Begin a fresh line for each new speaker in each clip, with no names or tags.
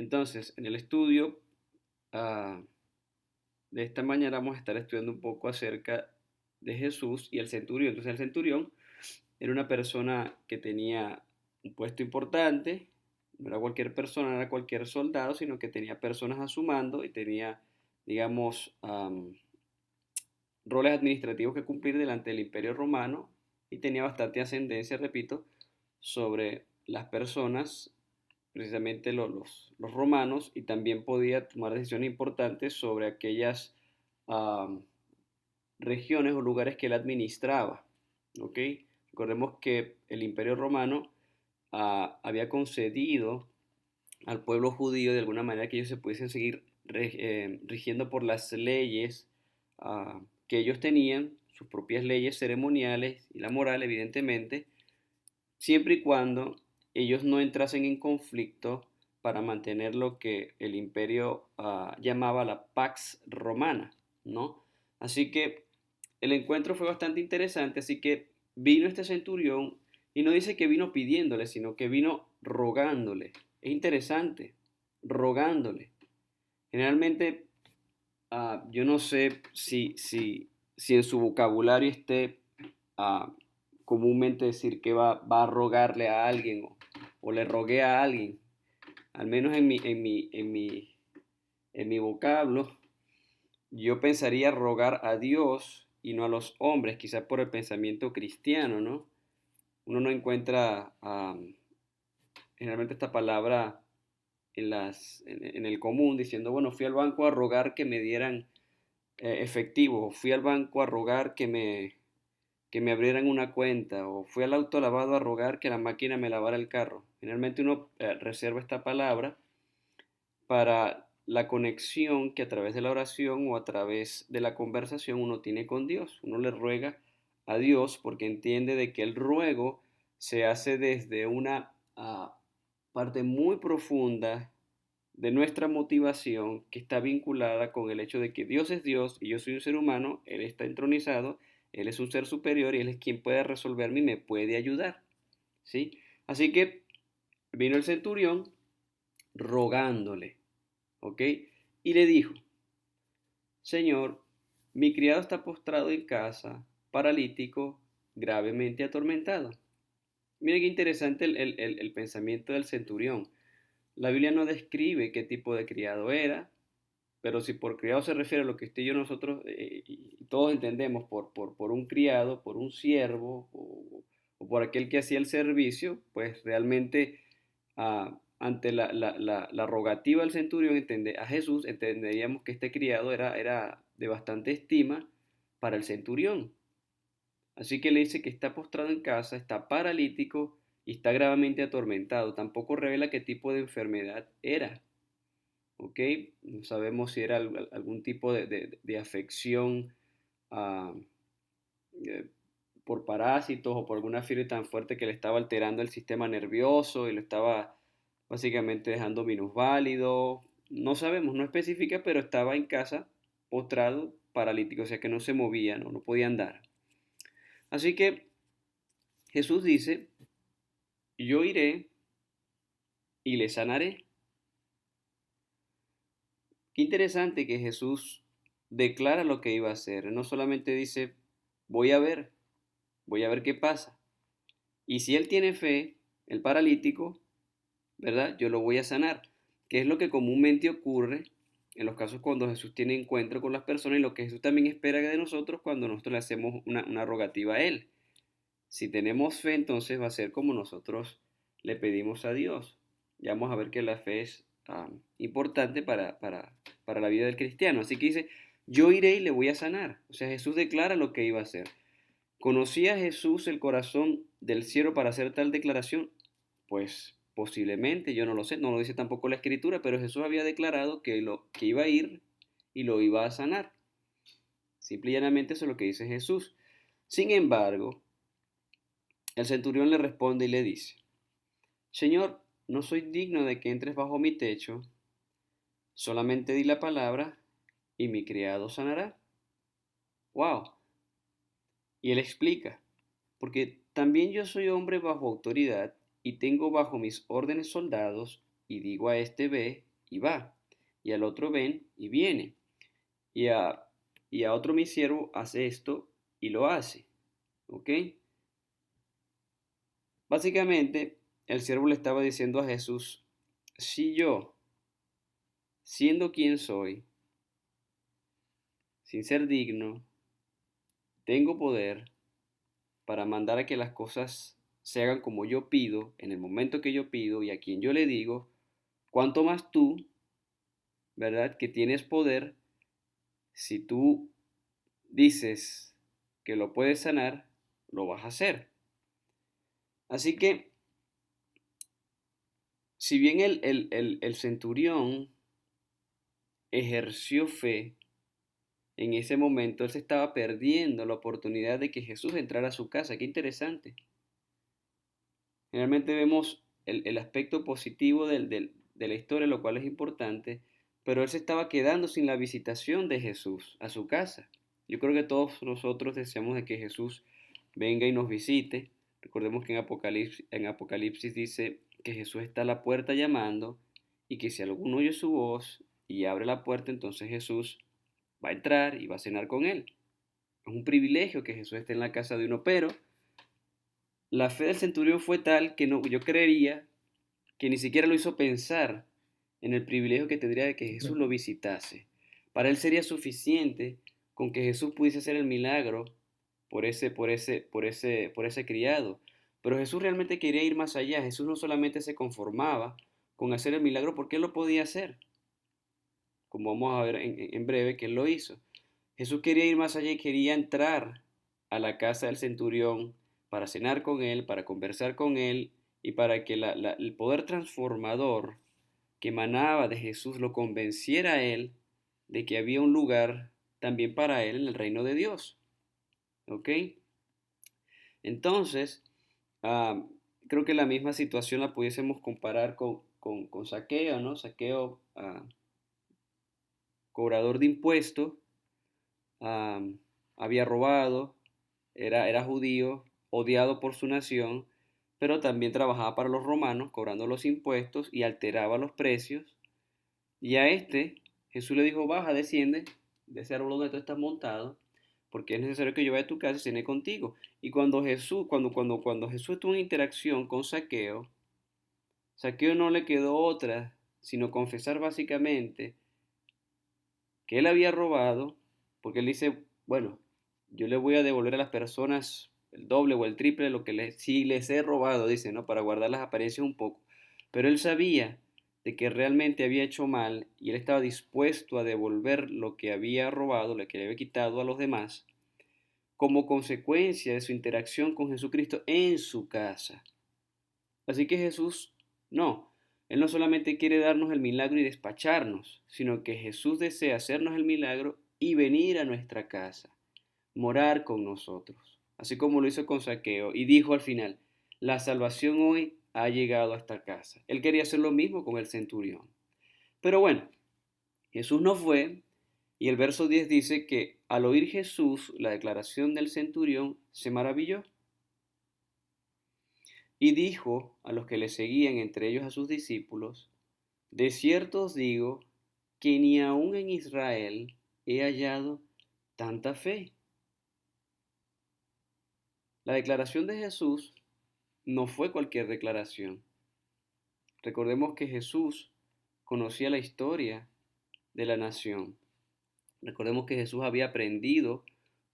Entonces, en el estudio ah, de esta mañana vamos a estar estudiando un poco acerca de Jesús y el centurión. Entonces, el centurión era una persona que tenía un puesto importante, no era cualquier persona, no era cualquier soldado, sino que tenía personas a su mando y tenía, digamos, roles administrativos que cumplir delante del Imperio Romano y tenía bastante ascendencia, repito, sobre las personas, precisamente los romanos, y también podía tomar decisiones importantes sobre aquellas um, regiones o lugares que él administraba. ¿Ok? Recordemos que el Imperio Romano había concedido al pueblo judío de alguna manera que ellos se pudiesen seguir rigiendo por las leyes que ellos tenían, sus propias leyes ceremoniales y la moral, evidentemente, siempre y cuando ellos no entrasen en conflicto para mantener lo que el imperio llamaba la Pax Romana, ¿no? Así que el encuentro fue bastante interesante, así que vino este centurión y no dice que vino pidiéndole, sino que vino rogándole. Es interesante, rogándole. Generalmente, yo no sé si en su vocabulario esté ah, comúnmente decir que va a rogarle a alguien o le rogué a alguien. Al menos en mi vocablo, yo pensaría rogar a Dios y no a los hombres, quizás por el pensamiento cristiano, ¿no? Uno no encuentra generalmente esta palabra en el común diciendo, bueno, fui al banco a rogar que me dieran efectivo, fui al banco a rogar que me abrieran una cuenta, o fui al autolavado a rogar que la máquina me lavara el carro. Generalmente uno reserva esta palabra para la conexión que a través de la oración o a través de la conversación uno tiene con Dios. Uno le ruega a Dios porque entiende de que el ruego se hace desde una parte muy profunda de nuestra motivación que está vinculada con el hecho de que Dios es Dios y yo soy un ser humano, Él está entronizado, Él es un ser superior y Él es quien puede resolverme y me puede ayudar. ¿Sí? Así que vino el centurión rogándole, ¿ok? Y le dijo, Señor, mi criado está postrado en casa, paralítico, gravemente atormentado. Mire qué interesante el pensamiento del centurión. La Biblia no describe qué tipo de criado era, pero si por criado se refiere a lo que usted y yo nosotros y todos entendemos por un criado, por un siervo o por aquel que hacía el servicio, pues realmente ante la rogativa del centurión a Jesús, entenderíamos que este criado era de bastante estima para el centurión. Así que le dice que está postrado en casa, está paralítico y está gravemente atormentado. Tampoco revela qué tipo de enfermedad era. ¿Ok? No sabemos si era algún tipo de afección ah, eh, por parásitos o por alguna fiebre tan fuerte que le estaba alterando el sistema nervioso y lo estaba básicamente dejando minusválido. No sabemos, no especifica, pero estaba en casa postrado, paralítico, o sea que no se movía, no podía andar. Así que Jesús dice, yo iré y le sanaré. Qué interesante que Jesús declara lo que iba a hacer. No solamente dice, voy a ver, voy a ver qué pasa. Y si él tiene fe, el paralítico, ¿verdad? Yo lo voy a sanar, que es lo que comúnmente ocurre en los casos cuando Jesús tiene encuentro con las personas y lo que Jesús también espera de nosotros cuando nosotros le hacemos una rogativa a Él. Si tenemos fe, entonces va a ser como nosotros le pedimos a Dios. Ya vamos a ver que la fe es importante para la vida del cristiano. Así que dice, yo iré y le voy a sanar. O sea, Jesús declara lo que iba a hacer. ¿Conocía Jesús el corazón del cielo para hacer tal declaración? Pues posiblemente, yo no lo sé, no lo dice tampoco la escritura, pero Jesús había declarado que iba a ir y lo iba a sanar. Simple y llanamente eso es lo que dice Jesús. Sin embargo, el centurión le responde y le dice, Señor, no soy digno de que entres bajo mi techo, solamente di la palabra y mi criado sanará. ¡Wow! Y él explica, porque también yo soy hombre bajo autoridad y tengo bajo mis órdenes soldados y digo a este ve y va. Y al otro ven y viene. Y a, y a otro mi siervo hace esto y lo hace. ¿Ok? Básicamente, el siervo le estaba diciendo a Jesús, si yo, siendo quien soy, sin ser digno, tengo poder para mandar a que las cosas se hagan como yo pido, en el momento que yo pido y a quien yo le digo, cuanto más tú, ¿verdad? Que tienes poder, si tú dices que lo puedes sanar, lo vas a hacer. Así que, si bien el centurión ejerció fe en ese momento, él se estaba perdiendo la oportunidad de que Jesús entrara a su casa. Qué interesante. Generalmente vemos el aspecto positivo de la historia, lo cual es importante, pero él se estaba quedando sin la visitación de Jesús a su casa. Yo creo que todos nosotros deseamos de que Jesús venga y nos visite. Recordemos que en Apocalipsis dice que Jesús está a la puerta llamando y que si alguno oye su voz y abre la puerta, entonces Jesús va a entrar y va a cenar con él. Es un privilegio que Jesús esté en la casa de uno, pero la fe del centurión fue tal que no, yo creería que ni siquiera lo hizo pensar en el privilegio que tendría de que Jesús lo visitase. Para él sería suficiente con que Jesús pudiese hacer el milagro por ese criado. Pero Jesús realmente quería ir más allá. Jesús no solamente se conformaba con hacer el milagro porque él lo podía hacer, como vamos a ver en breve que él lo hizo. Jesús quería ir más allá y quería entrar a la casa del centurión para cenar con él, para conversar con él y para que el poder transformador que emanaba de Jesús lo convenciera a él de que había un lugar también para él en el reino de Dios. ¿Ok? Entonces, ah, creo que la misma situación la pudiésemos comparar con Saqueo, ¿no? Saqueo, cobrador de impuestos, am, había robado, era judío, odiado por su nación, pero también trabajaba para los romanos, cobrando los impuestos y alteraba los precios. Y a este Jesús le dijo, baja, desciende de ese árbol donde tú estás montado, porque es necesario que yo vaya a tu casa y cene contigo. Y cuando Jesús tuvo una interacción con Saqueo, Saqueo no le quedó otra sino confesar básicamente que él había robado, porque él dice, bueno, yo le voy a devolver a las personas el doble o el triple de lo que si les he robado, dice, ¿no? Para guardar las apariencias un poco. Pero él sabía de que realmente había hecho mal y él estaba dispuesto a devolver lo que había robado, lo que le había quitado a los demás, como consecuencia de su interacción con Jesucristo en su casa. Así que Jesús, no, Él no solamente quiere darnos el milagro y despacharnos, sino que Jesús desea hacernos el milagro y venir a nuestra casa, morar con nosotros, así como lo hizo con Saqueo, y dijo al final, la salvación hoy ha llegado a esta casa. Él quería hacer lo mismo con el centurión. Pero bueno, Jesús no fue, y el verso 10 dice que al oír Jesús la declaración del centurión, se maravilló. Y dijo a los que le seguían, entre ellos a sus discípulos, de cierto os digo que ni aun en Israel he hallado tanta fe. La declaración de Jesús no fue cualquier declaración. Recordemos que Jesús conocía la historia de la nación. Recordemos que Jesús había aprendido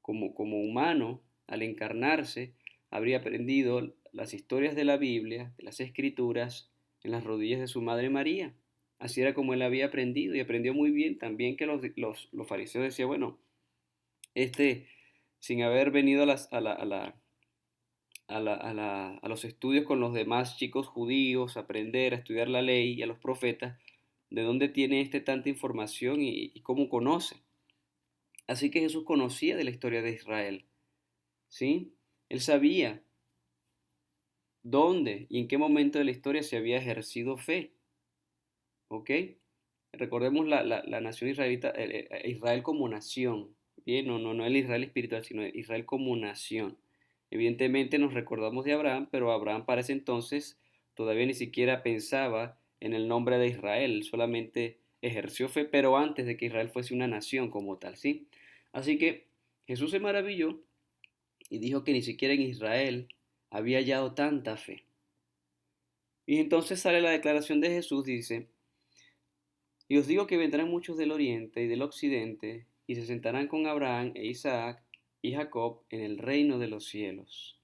como humano al encarnarse, habría aprendido las historias de la Biblia, de las Escrituras, en las rodillas de su madre María. Así era como él había aprendido y aprendió muy bien también que los fariseos decían, bueno, este, sin haber venido a los estudios con los demás chicos judíos, a aprender, a estudiar la ley y a los profetas, ¿de dónde tiene tanta información y cómo conoce? Así que Jesús conocía de la historia de Israel, ¿sí? Él sabía dónde y en qué momento de la historia se había ejercido fe, ¿ok? Recordemos la nación israelita, Israel como nación, ¿bien? No el Israel espiritual, sino el Israel como nación. Evidentemente nos recordamos de Abraham, pero Abraham para ese entonces todavía ni siquiera pensaba en el nombre de Israel. Él solamente ejerció fe, pero antes de que Israel fuese una nación como tal, ¿sí? Así que Jesús se maravilló y dijo que ni siquiera en Israel había hallado tanta fe. Y entonces sale la declaración de Jesús, dice, y os digo que vendrán muchos del oriente y del occidente, y se sentarán con Abraham e Isaac y Jacob en el reino de los cielos.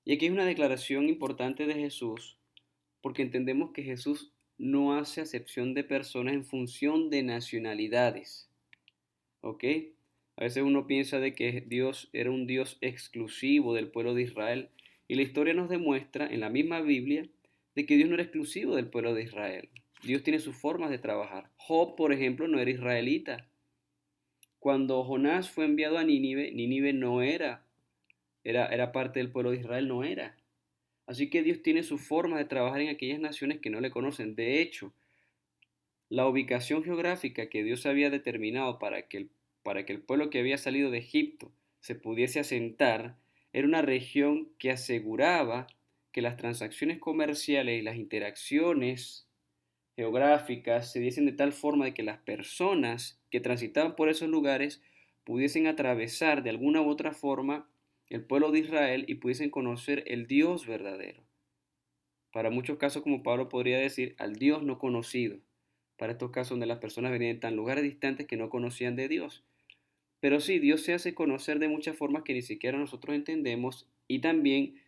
Y aquí hay una declaración importante de Jesús, porque entendemos que Jesús no hace acepción de personas en función de nacionalidades. ¿Ok? A veces uno piensa de que Dios era un Dios exclusivo del pueblo de Israel, y la historia nos demuestra en la misma Biblia de que Dios no era exclusivo del pueblo de Israel. Dios tiene sus formas de trabajar. Job, por ejemplo, no era israelita. Cuando Jonás fue enviado a Nínive, Nínive no era parte del pueblo de Israel, no era. Así que Dios tiene su forma de trabajar en aquellas naciones que no le conocen. De hecho, la ubicación geográfica que Dios había determinado para que el pueblo que había salido de Egipto se pudiese asentar era una región que aseguraba que las transacciones comerciales y las interacciones geográficas se diesen de tal forma de que las personas que transitaban por esos lugares pudiesen atravesar de alguna u otra forma el pueblo de Israel y pudiesen conocer el Dios verdadero. Para muchos casos, como Pablo podría decir, al Dios no conocido. Para estos casos donde las personas venían de tan lugares distantes que no conocían de Dios. Pero sí, Dios se hace conocer de muchas formas que ni siquiera nosotros entendemos, y también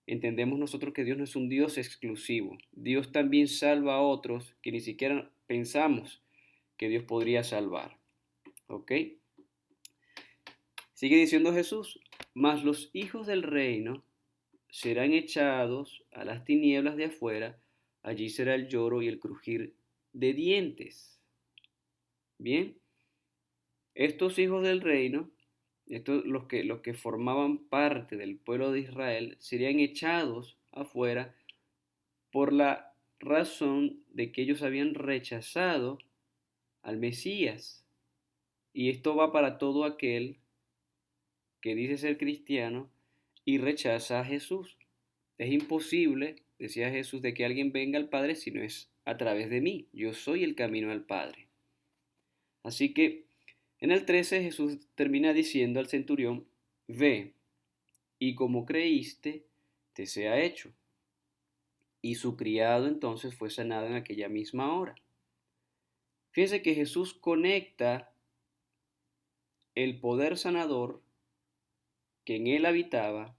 entendemos nosotros que Dios no es un Dios exclusivo. Dios también salva a otros que ni siquiera pensamos que Dios podría salvar. ¿Ok? Sigue diciendo Jesús, mas los hijos del reino serán echados a las tinieblas de afuera, allí será el lloro y el crujir de dientes. Bien, estos hijos del reino, los que formaban parte del pueblo de Israel, serían echados afuera por la razón de que ellos habían rechazado al Mesías. Y esto va para todo aquel que dice ser cristiano y rechaza a Jesús. Es imposible, decía Jesús, de que alguien venga al Padre si no es a través de mí. Yo soy el camino al Padre. Así que en el 13 Jesús termina diciendo al centurión, ve, y como creíste, te sea hecho. Y su criado entonces fue sanado en aquella misma hora. Fíjense que Jesús conecta el poder sanador que en él habitaba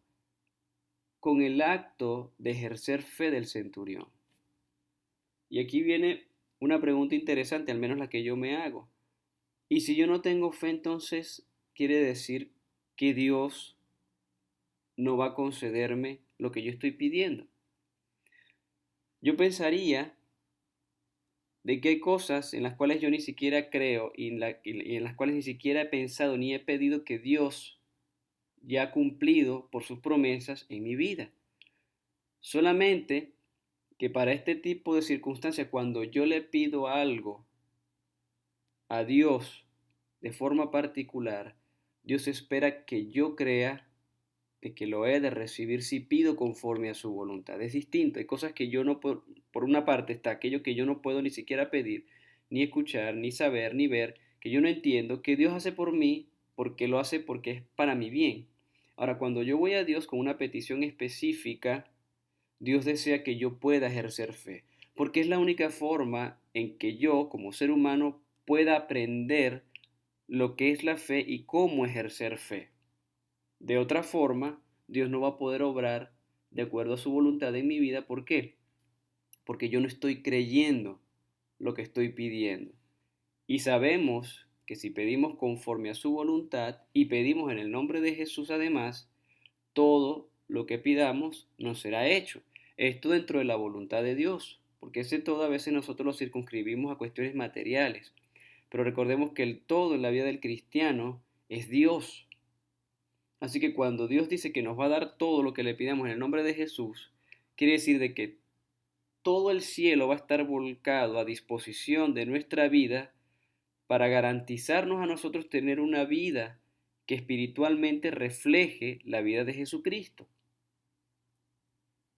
con el acto de ejercer fe del centurión. Y aquí viene una pregunta interesante, al menos la que yo me hago. Y si yo no tengo fe, entonces quiere decir que Dios no va a concederme lo que yo estoy pidiendo. Yo pensaría de que hay cosas en las cuales yo ni siquiera creo y en las cuales ni siquiera he pensado ni he pedido que Dios ya ha cumplido por sus promesas en mi vida. Solamente que para este tipo de circunstancias, cuando yo le pido algo a Dios de forma particular, Dios espera que yo crea de que lo he de recibir si pido conforme a su voluntad. Es distinto, hay cosas que yo no puedo, por una parte está aquello que yo no puedo ni siquiera pedir, ni escuchar, ni saber, ni ver, que yo no entiendo, que Dios hace por mí, porque lo hace porque es para mi bien. Ahora, cuando yo voy a Dios con una petición específica, Dios desea que yo pueda ejercer fe, porque es la única forma en que yo, como ser humano, pueda aprender lo que es la fe y cómo ejercer fe. De otra forma, Dios no va a poder obrar de acuerdo a su voluntad en mi vida. ¿Por qué? Porque yo no estoy creyendo lo que estoy pidiendo. Y sabemos que si pedimos conforme a su voluntad y pedimos en el nombre de Jesús además, todo lo que pidamos nos será hecho. Esto dentro de la voluntad de Dios, porque ese todo a veces nosotros lo circunscribimos a cuestiones materiales. Pero recordemos que el todo en la vida del cristiano es Dios. Así que cuando Dios dice que nos va a dar todo lo que le pidamos en el nombre de Jesús, quiere decir de que todo el cielo va a estar volcado a disposición de nuestra vida para garantizarnos a nosotros tener una vida que espiritualmente refleje la vida de Jesucristo.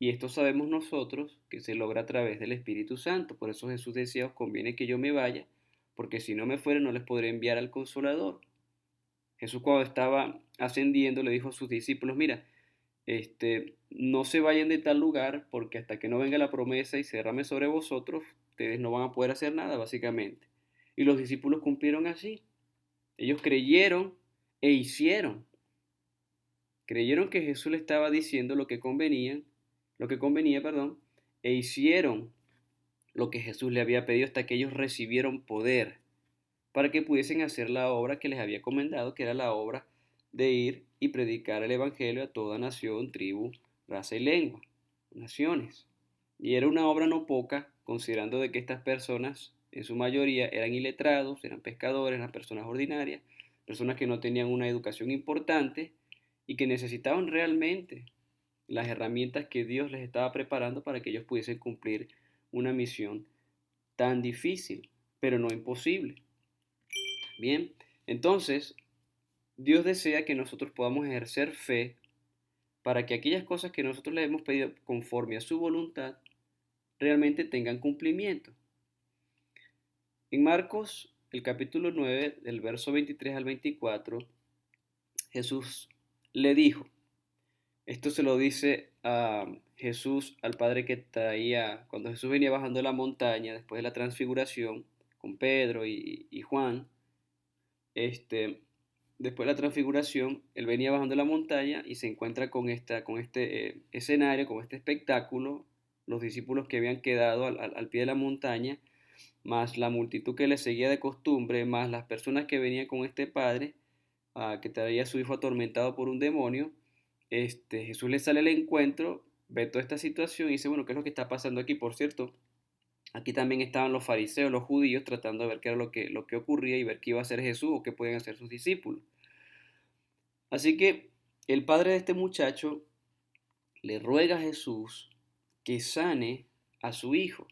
Y esto sabemos nosotros que se logra a través del Espíritu Santo. Por eso Jesús decía, os conviene que yo me vaya, porque si no me fuere no les podré enviar al Consolador. Jesús cuando estaba ascendiendo le dijo a sus discípulos, mira, no se vayan de tal lugar, porque hasta que no venga la promesa y se derrame sobre vosotros, ustedes no van a poder hacer nada, básicamente. Y los discípulos cumplieron así. Ellos creyeron e hicieron. Creyeron que Jesús le estaba diciendo lo que convenía, perdón, e hicieron lo que Jesús le había pedido hasta que ellos recibieron poder para que pudiesen hacer la obra que les había comendado, que era la obra de ir y predicar el evangelio a toda nación, tribu, raza y lengua, naciones. Y era una obra no poca, considerando de que estas personas en su mayoría eran iletrados, eran pescadores, eran personas ordinarias, personas que no tenían una educación importante y que necesitaban realmente las herramientas que Dios les estaba preparando para que ellos pudiesen cumplir una misión tan difícil, pero no imposible. Bien, entonces Dios desea que nosotros podamos ejercer fe para que aquellas cosas que nosotros le hemos pedido conforme a su voluntad realmente tengan cumplimiento. En Marcos, el capítulo 9, del verso 23 al 24, Jesús le dijo, esto se lo dice a Jesús al Padre que traía, cuando Jesús venía bajando la montaña después de la transfiguración con Pedro y Juan, después de la transfiguración, él venía bajando la montaña y se encuentra con este escenario, con este espectáculo, los discípulos que habían quedado al pie de la montaña, más la multitud que le seguía de costumbre, más las personas que venían con este padre, que traía a su hijo atormentado por un demonio. Jesús le sale al encuentro, ve toda esta situación y dice, bueno, ¿qué es lo que está pasando aquí? Por cierto, aquí también estaban los fariseos, los judíos, tratando de ver qué era lo que ocurría y ver qué iba a hacer Jesús o qué podían hacer sus discípulos. Así que el padre de este muchacho le ruega a Jesús que sane a su hijo.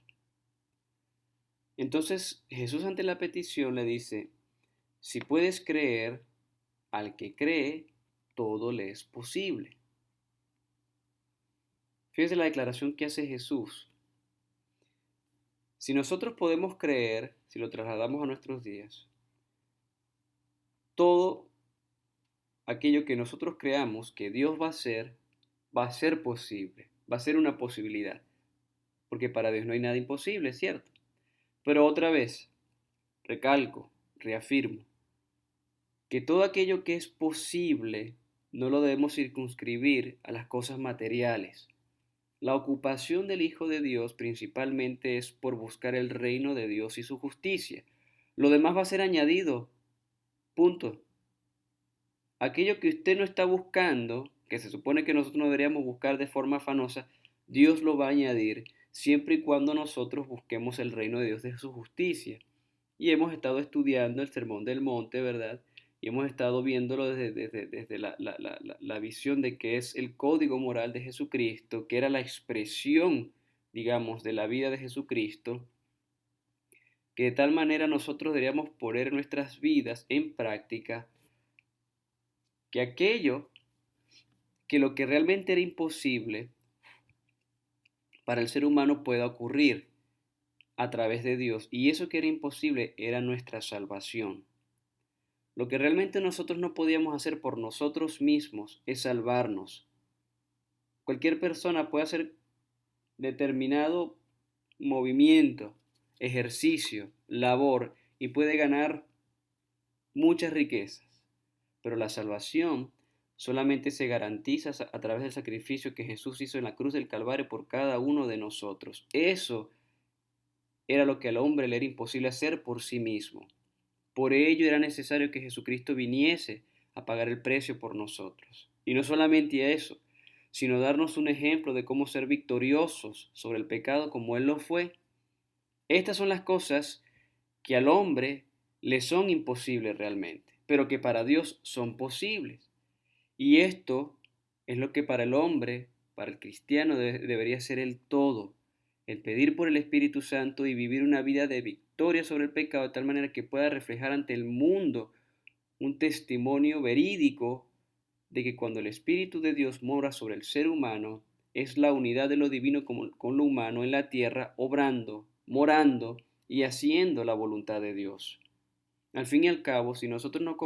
Entonces Jesús ante la petición le dice, si puedes creer, al que cree, todo le es posible. Fíjese la declaración que hace Jesús. Si nosotros podemos creer, si lo trasladamos a nuestros días, todo aquello que nosotros creamos que Dios va a ser posible, va a ser una posibilidad, porque para Dios no hay nada imposible, ¿cierto? Pero otra vez, recalco, reafirmo, que todo aquello que es posible no lo debemos circunscribir a las cosas materiales. La ocupación del Hijo de Dios principalmente es por buscar el reino de Dios y su justicia. Lo demás va a ser añadido. Punto. Aquello que usted no está buscando, que se supone que nosotros no deberíamos buscar de forma afanosa, Dios lo va a añadir siempre y cuando nosotros busquemos el reino de Dios de su justicia. Y hemos estado estudiando el Sermón del Monte, ¿verdad? Y hemos estado viéndolo desde la visión de que es el código moral de Jesucristo, que era la expresión, digamos, de la vida de Jesucristo, que de tal manera nosotros deberíamos poner nuestras vidas en práctica, que aquello, que lo que realmente era imposible para el ser humano pueda ocurrir a través de Dios. Y eso que era imposible era nuestra salvación. Lo que realmente nosotros no podíamos hacer por nosotros mismos es salvarnos. Cualquier persona puede hacer determinado movimiento, ejercicio, labor y puede ganar muchas riquezas, pero la salvación solamente se garantiza a través del sacrificio que Jesús hizo en la cruz del Calvario por cada uno de nosotros. Eso era lo que al hombre le era imposible hacer por sí mismo. Por ello era necesario que Jesucristo viniese a pagar el precio por nosotros. Y no solamente eso, sino darnos un ejemplo de cómo ser victoriosos sobre el pecado como Él lo fue. Estas son las cosas que al hombre le son imposibles realmente, pero que para Dios son posibles. Y esto es lo que para el hombre, para el cristiano, debería ser el todo. El pedir por el Espíritu Santo y vivir una vida de victoria sobre el pecado de tal manera que pueda reflejar ante el mundo un testimonio verídico de que cuando el Espíritu de Dios mora sobre el ser humano, es la unidad de lo divino con lo humano en la tierra, obrando, morando y haciendo la voluntad de Dios. Al fin y al cabo, si nosotros no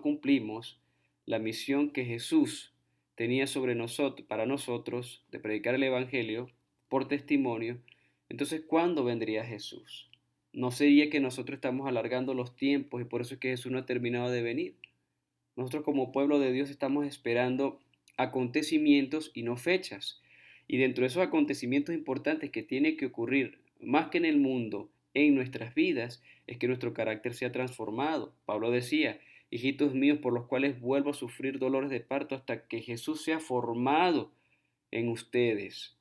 cumplimos la misión que Jesús tenía sobre nosotros, para nosotros, de predicar el Evangelio por testimonio, entonces ¿cuándo vendría Jesús? No sería que nosotros estamos alargando los tiempos y por eso es que Jesús no ha terminado de venir. Nosotros como pueblo de Dios estamos esperando acontecimientos y no fechas. Y dentro de esos acontecimientos importantes que tiene que ocurrir, más que en el mundo, en nuestras vidas, es que nuestro carácter sea transformado. Pablo decía, hijitos míos, por los cuales vuelvo a sufrir dolores de parto hasta que Jesús sea formado en ustedes.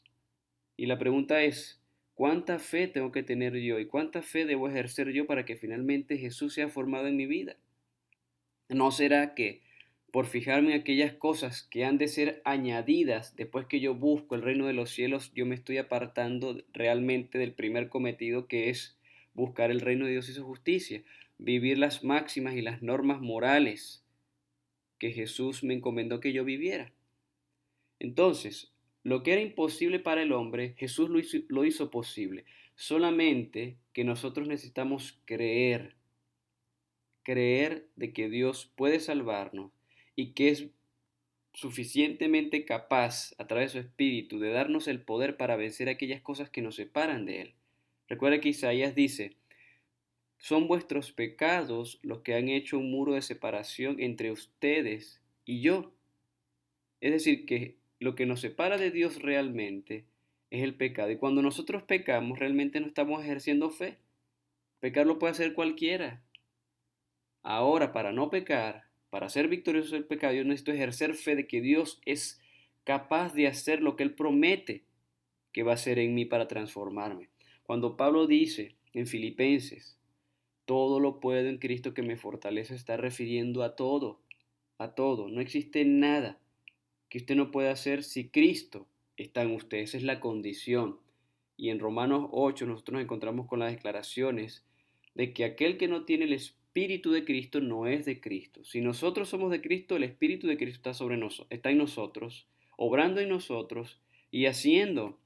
Y la pregunta es, ¿cuánta fe tengo que tener yo y cuánta fe debo ejercer yo para que finalmente Jesús sea formado en mi vida? ¿No será que por fijarme en aquellas cosas que han de ser añadidas después que yo busco el reino de los cielos, yo me estoy apartando realmente del primer cometido, que es buscar el reino de Dios y su justicia, vivir las máximas y las normas morales que Jesús me encomendó que yo viviera? Entonces, lo que era imposible para el hombre, Jesús lo hizo posible. Solamente que nosotros necesitamos creer de que Dios puede salvarnos y que es suficientemente capaz a través de su Espíritu de darnos el poder para vencer aquellas cosas que nos separan de Él. Recuerda que Isaías dice, son vuestros pecados los que han hecho un muro de separación entre ustedes y yo. Es decir, que lo que nos separa de Dios realmente es el pecado. Y cuando nosotros pecamos, realmente no estamos ejerciendo fe. Pecar lo puede hacer cualquiera. Ahora, para no pecar, para ser victorioso del pecado, yo necesito ejercer fe de que Dios es capaz de hacer lo que Él promete que va a hacer en mí para transformarme. Cuando Pablo dice en Filipenses, todo lo puedo en Cristo que me fortalece, está refiriendo a todo, a todo. No existe nada que usted no pueda hacer si Cristo está en usted. Esa es la condición. Y en Romanos 8 nosotros nos encontramos con las declaraciones de que aquel que no tiene el Espíritu de Cristo no es de Cristo. Si nosotros somos de Cristo, el Espíritu de Cristo está sobre nosotros, está en nosotros, obrando en nosotros y haciendo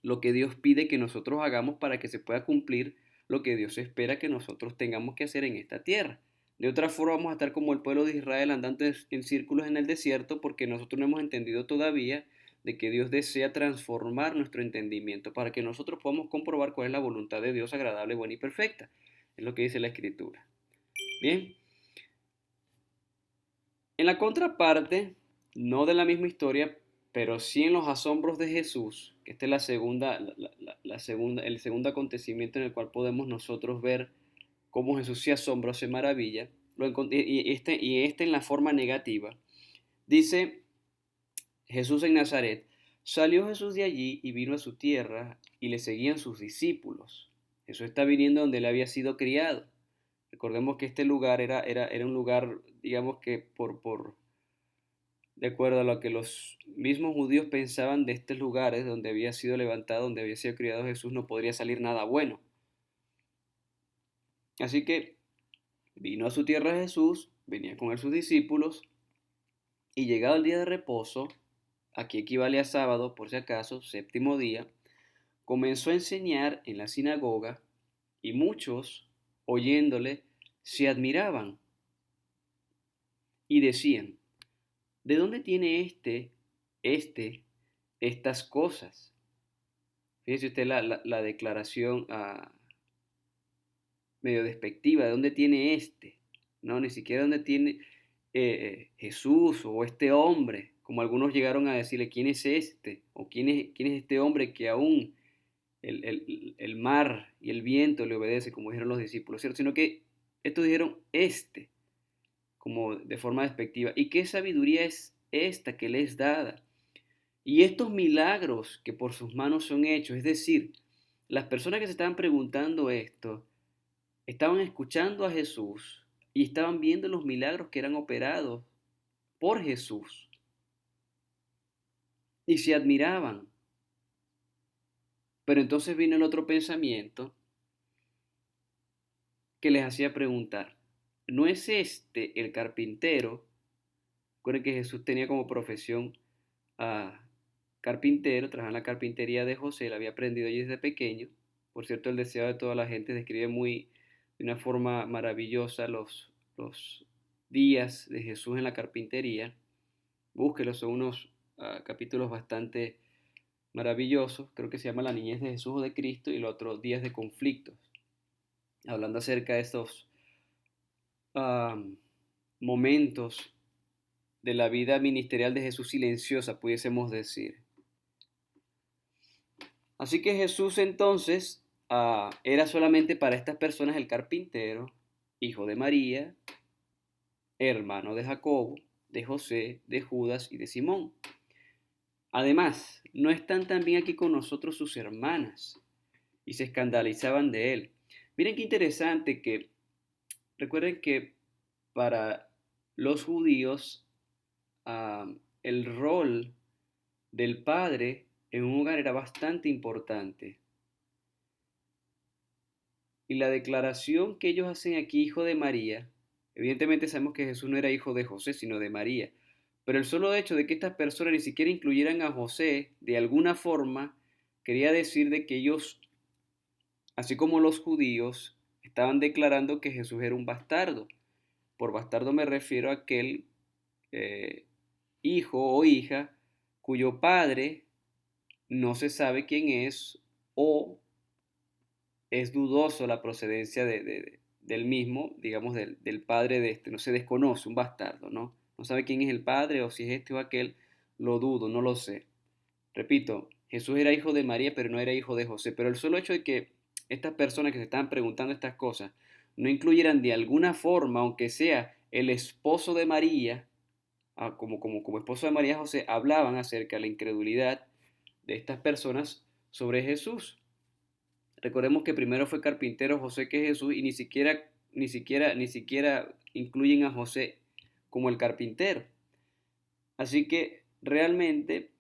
lo que Dios pide que nosotros hagamos para que se pueda cumplir lo que Dios espera que nosotros tengamos que hacer en esta tierra. De otra forma vamos a estar como el pueblo de Israel andando en círculos en el desierto porque nosotros no hemos entendido todavía de que Dios desea transformar nuestro entendimiento para que nosotros podamos comprobar cuál es la voluntad de Dios agradable, buena y perfecta. Es lo que dice la Escritura. Bien, en la contraparte, no de la misma historia, pero sí en los asombros de Jesús, que esta es el segundo acontecimiento en el cual podemos nosotros ver cómo Jesús se asombra o se maravilla, y este en la forma negativa. Dice Jesús en Nazaret, salió Jesús de allí y vino a su tierra y le seguían sus discípulos. Jesús está viniendo donde él había sido criado. Recordemos que este lugar era un lugar, digamos que de acuerdo a lo que los mismos judíos pensaban de estos lugares donde había sido levantado, donde había sido criado Jesús, no podría salir nada bueno. Así que vino a su tierra Jesús, venía con él sus discípulos, y llegado el día de reposo, aquí equivale a sábado, por si acaso, séptimo día, comenzó a enseñar en la sinagoga, y muchos, oyéndole, se admiraban y decían, ¿de dónde tiene estas cosas? Fíjese usted la declaración medio despectiva, ¿de dónde tiene este? No, ni siquiera dónde tiene Jesús o este hombre, como algunos llegaron a decirle, ¿quién es este? O ¿quién es este hombre que aún el mar y el viento le obedece, como dijeron los discípulos, ¿cierto? Sino que estos dijeron como de forma despectiva. ¿Y qué sabiduría es esta que le es dada? Y estos milagros que por sus manos son hechos, es decir, las personas que se estaban preguntando esto, estaban escuchando a Jesús y estaban viendo los milagros que eran operados por Jesús y se admiraban. Pero entonces vino el otro pensamiento que les hacía preguntar, ¿no es este el carpintero? Recuerden que Jesús tenía como profesión carpintero, trabajaba en la carpintería de José, él había aprendido allí desde pequeño. Por cierto, el deseo de toda la gente describe de una forma maravillosa los días de Jesús en la carpintería. Búsquelos, son unos capítulos bastante maravillosos. Creo que se llama La niñez de Jesús o de Cristo y los otros días de conflictos, hablando acerca de estos momentos de la vida ministerial de Jesús silenciosa, pudiésemos decir. Así que Jesús entonces era solamente para estas personas el carpintero, hijo de María, hermano de Jacobo, de José, de Judas y de Simón. Además, no están también aquí con nosotros sus hermanas y se escandalizaban de él. Miren qué interesante que, recuerden que para los judíos el rol del padre en un hogar era bastante importante. Y la declaración que ellos hacen aquí, hijo de María, evidentemente sabemos que Jesús no era hijo de José, sino de María. Pero el solo hecho de que estas personas ni siquiera incluyeran a José de alguna forma, quería decir de que ellos, así como los judíos, estaban declarando que Jesús era un bastardo. Por bastardo me refiero a aquel hijo o hija cuyo padre no se sabe quién es o es dudoso la procedencia del mismo, digamos, del padre de este, no se desconoce, un bastardo, ¿no? No sabe quién es el padre o si es este o aquel, lo dudo, no lo sé. Repito, Jesús era hijo de María, pero no era hijo de José. Pero el solo hecho de que estas personas que se estaban preguntando estas cosas no incluyeran de alguna forma, aunque sea el esposo de María, como esposo de María José, hablaban acerca de la incredulidad de estas personas sobre Jesús. Recordemos que primero fue carpintero José que Jesús y ni siquiera incluyen a José como el carpintero. Así que realmente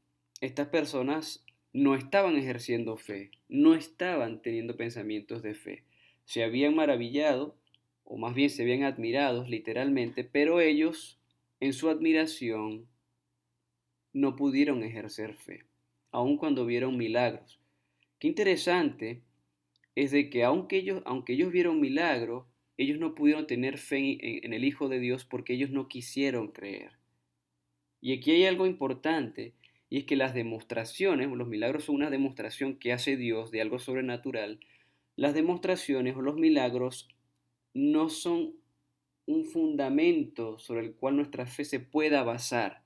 estas personas no estaban ejerciendo fe, no estaban teniendo pensamientos de fe. Se habían maravillado, o más bien se habían admirado literalmente, pero ellos en su admiración no pudieron ejercer fe, aun cuando vieron milagros. Qué interesante es de que aunque ellos vieron milagros, ellos no pudieron tener fe en el Hijo de Dios porque ellos no quisieron creer. Y aquí hay algo importante, y es que las demostraciones, los milagros son una demostración que hace Dios de algo sobrenatural. Las demostraciones o los milagros no son un fundamento sobre el cual nuestra fe se pueda basar.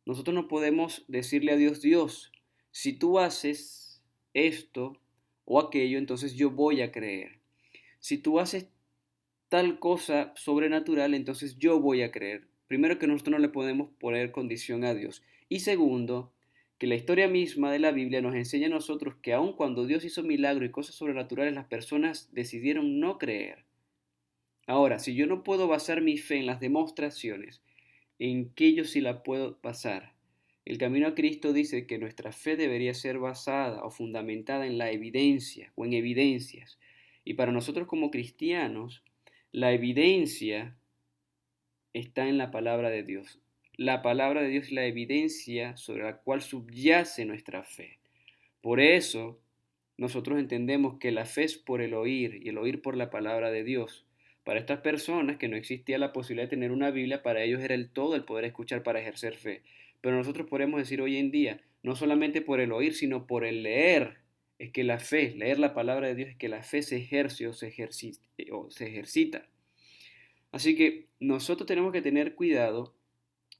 Nosotros no podemos decirle a Dios, Dios, si tú haces esto o aquello, entonces yo voy a creer. Si tú haces tal cosa sobrenatural, entonces yo voy a creer. Primero, que nosotros no le podemos poner condición a Dios. Y segundo, que la historia misma de la Biblia nos enseña a nosotros que aun cuando Dios hizo milagros y cosas sobrenaturales, las personas decidieron no creer. Ahora, si yo no puedo basar mi fe en las demostraciones, ¿en qué yo sí la puedo basar? El camino a Cristo dice que nuestra fe debería ser basada o fundamentada en la evidencia o en evidencias. Y para nosotros como cristianos, la evidencia está en la palabra de Dios. La palabra de Dios es la evidencia sobre la cual subyace nuestra fe. Por eso, nosotros entendemos que la fe es por el oír y el oír por la palabra de Dios. Para estas personas que no existía la posibilidad de tener una Biblia, para ellos era el todo el poder escuchar para ejercer fe. Pero nosotros podemos decir hoy en día, no solamente por el oír, sino por el leer, es que la fe, leer la palabra de Dios, es que la fe se ejerce o se ejercita. Así que nosotros tenemos que tener cuidado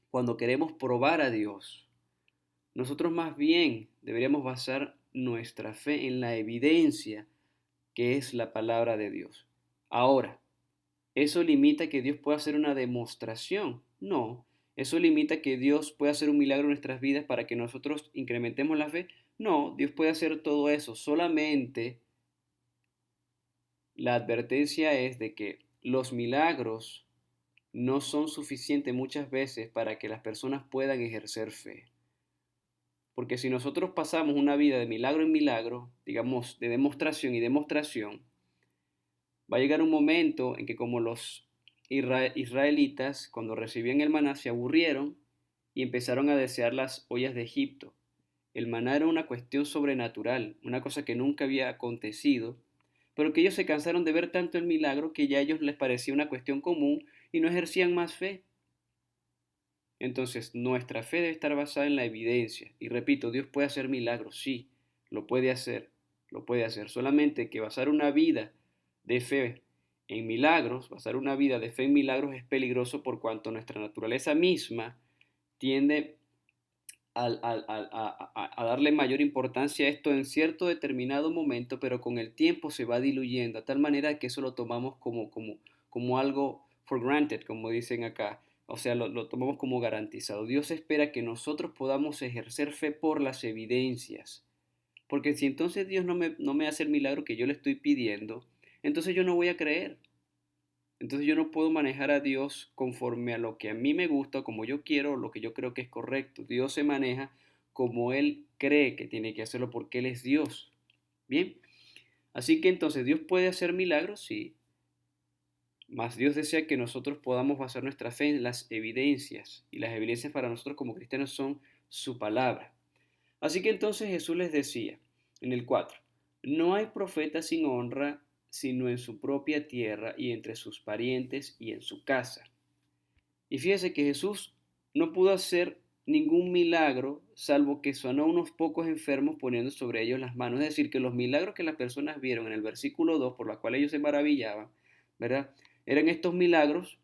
cuando queremos probar a Dios. Nosotros más bien deberíamos basar nuestra fe en la evidencia que es la palabra de Dios. Ahora, ¿eso limita que Dios pueda hacer una demostración? No. ¿Eso limita que Dios pueda hacer un milagro en nuestras vidas para que nosotros incrementemos la fe? No, Dios puede hacer todo eso. Solamente la advertencia es de que los milagros no son suficientes muchas veces para que las personas puedan ejercer fe. Porque si nosotros pasamos una vida de milagro en milagro, digamos, de demostración y demostración, va a llegar un momento en que como los israelitas, cuando recibían el maná, se aburrieron y empezaron a desear las ollas de Egipto. El maná era una cuestión sobrenatural, una cosa que nunca había acontecido, pero que ellos se cansaron de ver tanto el milagro que ya a ellos les parecía una cuestión común y no ejercían más fe. Entonces, nuestra fe debe estar basada en la evidencia. Y repito, Dios puede hacer milagros, sí, lo puede hacer, lo puede hacer. Solamente que basar una vida de fe en milagros, basar una vida de fe en milagros es peligroso por cuanto nuestra naturaleza misma tiende a darle mayor importancia a esto en cierto determinado momento, pero con el tiempo se va diluyendo, a tal manera que eso lo tomamos como algo for granted, como dicen acá. O sea, lo tomamos como garantizado. Dios espera que nosotros podamos ejercer fe por las evidencias. Porque si entonces Dios no me hace el milagro que yo le estoy pidiendo, entonces yo no voy a creer. Entonces yo no puedo manejar a Dios conforme a lo que a mí me gusta, como yo quiero, o lo que yo creo que es correcto. Dios se maneja como Él cree que tiene que hacerlo porque Él es Dios. Bien, así que entonces Dios puede hacer milagros, sí, mas Dios desea que nosotros podamos basar nuestra fe en las evidencias, y las evidencias para nosotros como cristianos son su palabra. Así que entonces Jesús les decía en el 4, no hay profeta sin honra sino en su propia tierra y entre sus parientes y en su casa. Y fíjese que Jesús no pudo hacer ningún milagro salvo que sanó a unos pocos enfermos poniendo sobre ellos las manos. Es decir, que los milagros que las personas vieron en el versículo 2, por los cuales ellos se maravillaban, ¿verdad? Eran estos milagros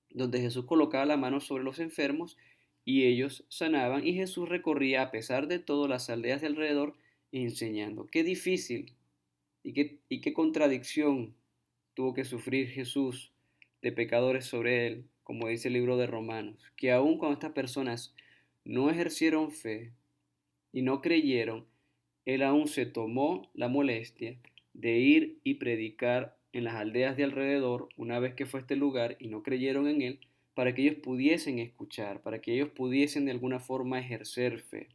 donde Jesús colocaba la mano sobre los enfermos y ellos sanaban, y Jesús recorría a pesar de todo las aldeas de alrededor enseñando. Qué difícil y qué contradicción tuvo que sufrir Jesús de pecadores sobre él, como dice el libro de Romanos, que aun cuando estas personas no ejercieron fe y no creyeron, él aún se tomó la molestia de ir y predicar en las aldeas de alrededor una vez que fue a este lugar y no creyeron en él, para que ellos pudiesen escuchar, para que ellos pudiesen de alguna forma ejercer fe.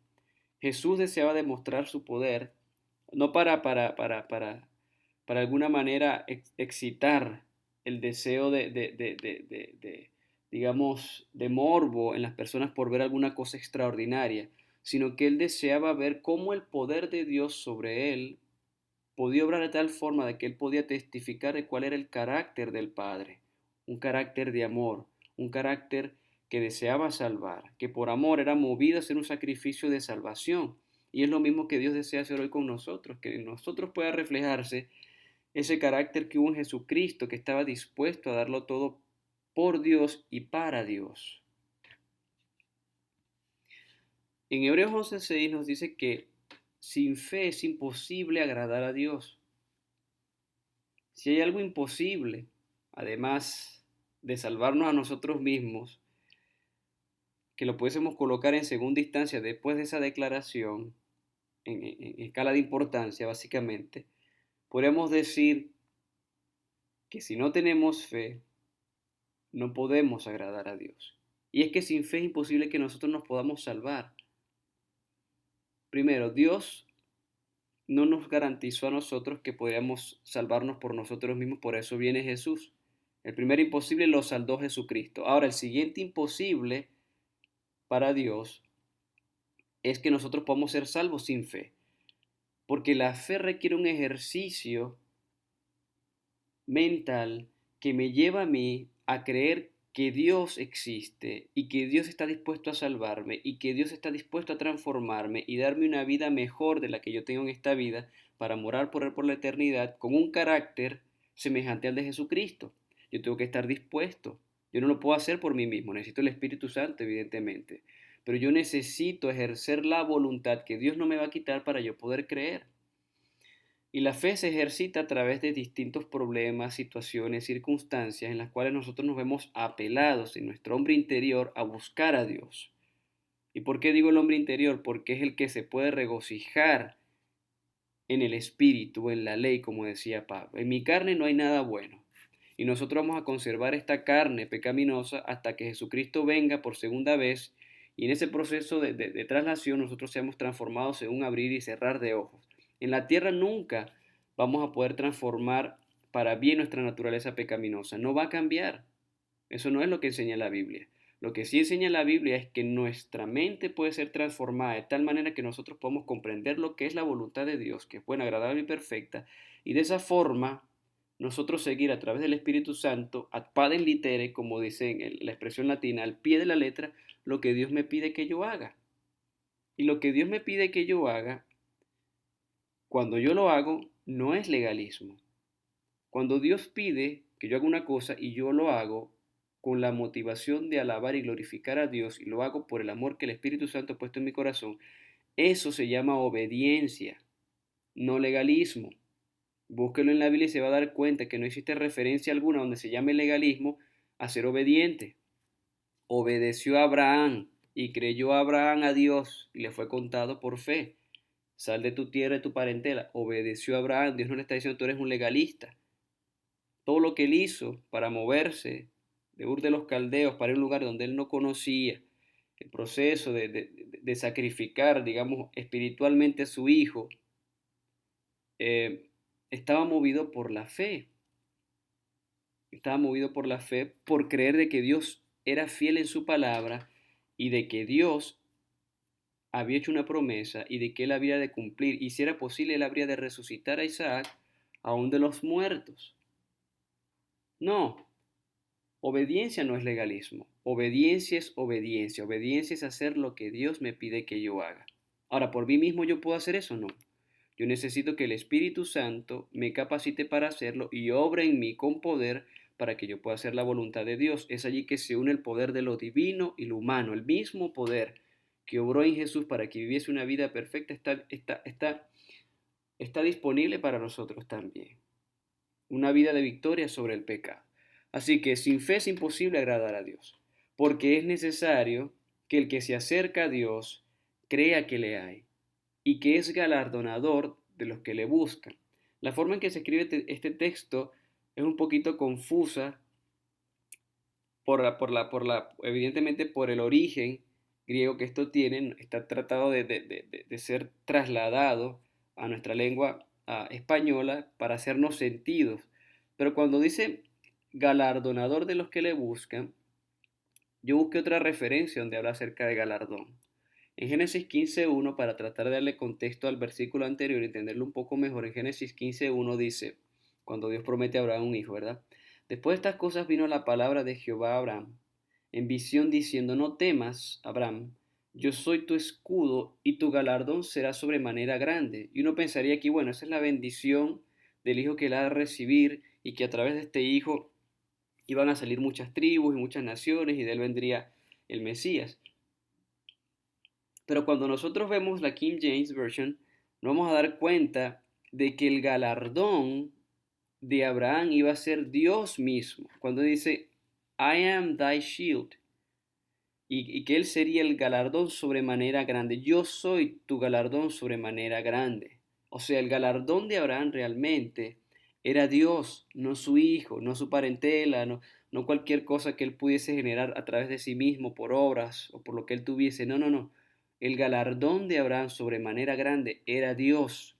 Jesús deseaba demostrar su poder, no para alguna manera excitar el deseo digamos, de morbo en las personas por ver alguna cosa extraordinaria, sino que él deseaba ver cómo el poder de Dios sobre él podía obrar de tal forma de que él podía testificar de cuál era el carácter del Padre, un carácter de amor, un carácter que deseaba salvar, que por amor era movido a hacer un sacrificio de salvación. Y es lo mismo que Dios desea hacer hoy con nosotros, que en nosotros pueda reflejarse ese carácter que hubo en Jesucristo, que estaba dispuesto a darlo todo por Dios y para Dios. En Hebreos 11:6 nos dice que sin fe es imposible agradar a Dios. Si hay algo imposible, además de salvarnos a nosotros mismos, que lo pudiésemos colocar en segunda instancia después de esa declaración, en escala de importancia básicamente, podríamos decir que si no tenemos fe, no podemos agradar a Dios. Y es que sin fe es imposible que nosotros nos podamos salvar. Primero, Dios no nos garantizó a nosotros que podríamos salvarnos por nosotros mismos, por eso viene Jesús. El primer imposible lo saldó Jesucristo. Ahora, el siguiente imposible para Dios es que nosotros podamos ser salvos sin fe, porque la fe requiere un ejercicio mental que me lleva a mí a creer que Dios existe y que Dios está dispuesto a salvarme y que Dios está dispuesto a transformarme y darme una vida mejor de la que yo tengo en esta vida para morar por Él por la eternidad con un carácter semejante al de Jesucristo. Yo tengo que estar dispuesto. Yo no lo puedo hacer por mí mismo, necesito el Espíritu Santo, evidentemente, pero yo necesito ejercer la voluntad que Dios no me va a quitar para yo poder creer. Y la fe se ejercita a través de distintos problemas, situaciones, circunstancias en las cuales nosotros nos vemos apelados en nuestro hombre interior a buscar a Dios. ¿Y por qué digo el hombre interior? Porque es el que se puede regocijar en el Espíritu, en la ley, como decía Pablo. En mi carne no hay nada bueno. Y nosotros vamos a conservar esta carne pecaminosa hasta que Jesucristo venga por segunda vez y en ese proceso de traslación nosotros seamos transformados en un abrir y cerrar de ojos. En la tierra nunca vamos a poder transformar para bien nuestra naturaleza pecaminosa. No va a cambiar. Eso no es lo que enseña la Biblia. Lo que sí enseña la Biblia es que nuestra mente puede ser transformada de tal manera que nosotros podamos comprender lo que es la voluntad de Dios, que es buena, agradable y perfecta, y de esa forma nosotros seguir a través del Espíritu Santo, ad padem litere, como dice en la expresión latina, al pie de la letra, lo que Dios me pide que yo haga. Y lo que Dios me pide que yo haga, cuando yo lo hago, no es legalismo. Cuando Dios pide que yo haga una cosa y yo lo hago con la motivación de alabar y glorificar a Dios y lo hago por el amor que el Espíritu Santo ha puesto en mi corazón, eso se llama obediencia, no legalismo. Búsquelo en la Biblia y se va a dar cuenta que no existe referencia alguna donde se llame legalismo a ser obediente. Obedeció a Abraham y creyó Abraham a Dios y le fue contado por fe. Sal de tu tierra y tu parentela. Obedeció a Abraham. Dios no le está diciendo tú eres un legalista. Todo lo que él hizo para moverse de Ur de los Caldeos para un lugar donde él no conocía, el proceso de sacrificar, digamos, espiritualmente a su hijo, eh, estaba movido por la fe. Estaba movido por la fe, por creer de que Dios era fiel en su palabra y de que Dios había hecho una promesa y de que él había de cumplir. Y si era posible, él habría de resucitar a Isaac aún de los muertos. No, obediencia no es legalismo. Obediencia es obediencia. Obediencia es hacer lo que Dios me pide que yo haga. Ahora, ¿por mí mismo yo puedo hacer eso? No. Yo necesito que el Espíritu Santo me capacite para hacerlo y obra en mí con poder para que yo pueda hacer la voluntad de Dios. Es allí que se une el poder de lo divino y lo humano. El mismo poder que obró en Jesús para que viviese una vida perfecta está disponible para nosotros también. Una vida de victoria sobre el pecado. Así que sin fe es imposible agradar a Dios, porque es necesario que el que se acerca a Dios crea que le hay y que es galardonador de los que le buscan. La forma en que se escribe este texto es un poquito confusa evidentemente por el origen griego que esto tiene, está tratado de ser trasladado a nuestra lengua española para hacernos sentidos. Pero cuando dice galardonador de los que le buscan, yo busqué otra referencia donde habla acerca de galardón. En Génesis 15.1, para tratar de darle contexto al versículo anterior y entenderlo un poco mejor, en Génesis 15.1 dice, cuando Dios promete a Abraham un hijo, ¿verdad? Después de estas cosas vino la palabra de Jehová a Abraham, en visión diciendo, no temas, Abraham, yo soy tu escudo y tu galardón será sobremanera grande. Y uno pensaría que, bueno, esa es la bendición del hijo que él ha de recibir y que a través de este hijo iban a salir muchas tribus y muchas naciones y de él vendría el Mesías. Pero cuando nosotros vemos la King James Version, nos vamos a dar cuenta de que el galardón de Abraham iba a ser Dios mismo. Cuando dice, I am thy shield, y que él sería el galardón sobremanera grande. Yo soy tu galardón sobremanera grande. O sea, el galardón de Abraham realmente era Dios, no su hijo, no su parentela, no cualquier cosa que él pudiese generar a través de sí mismo por obras o por lo que él tuviese. No, no, no. El galardón de Abraham sobremanera grande era Dios.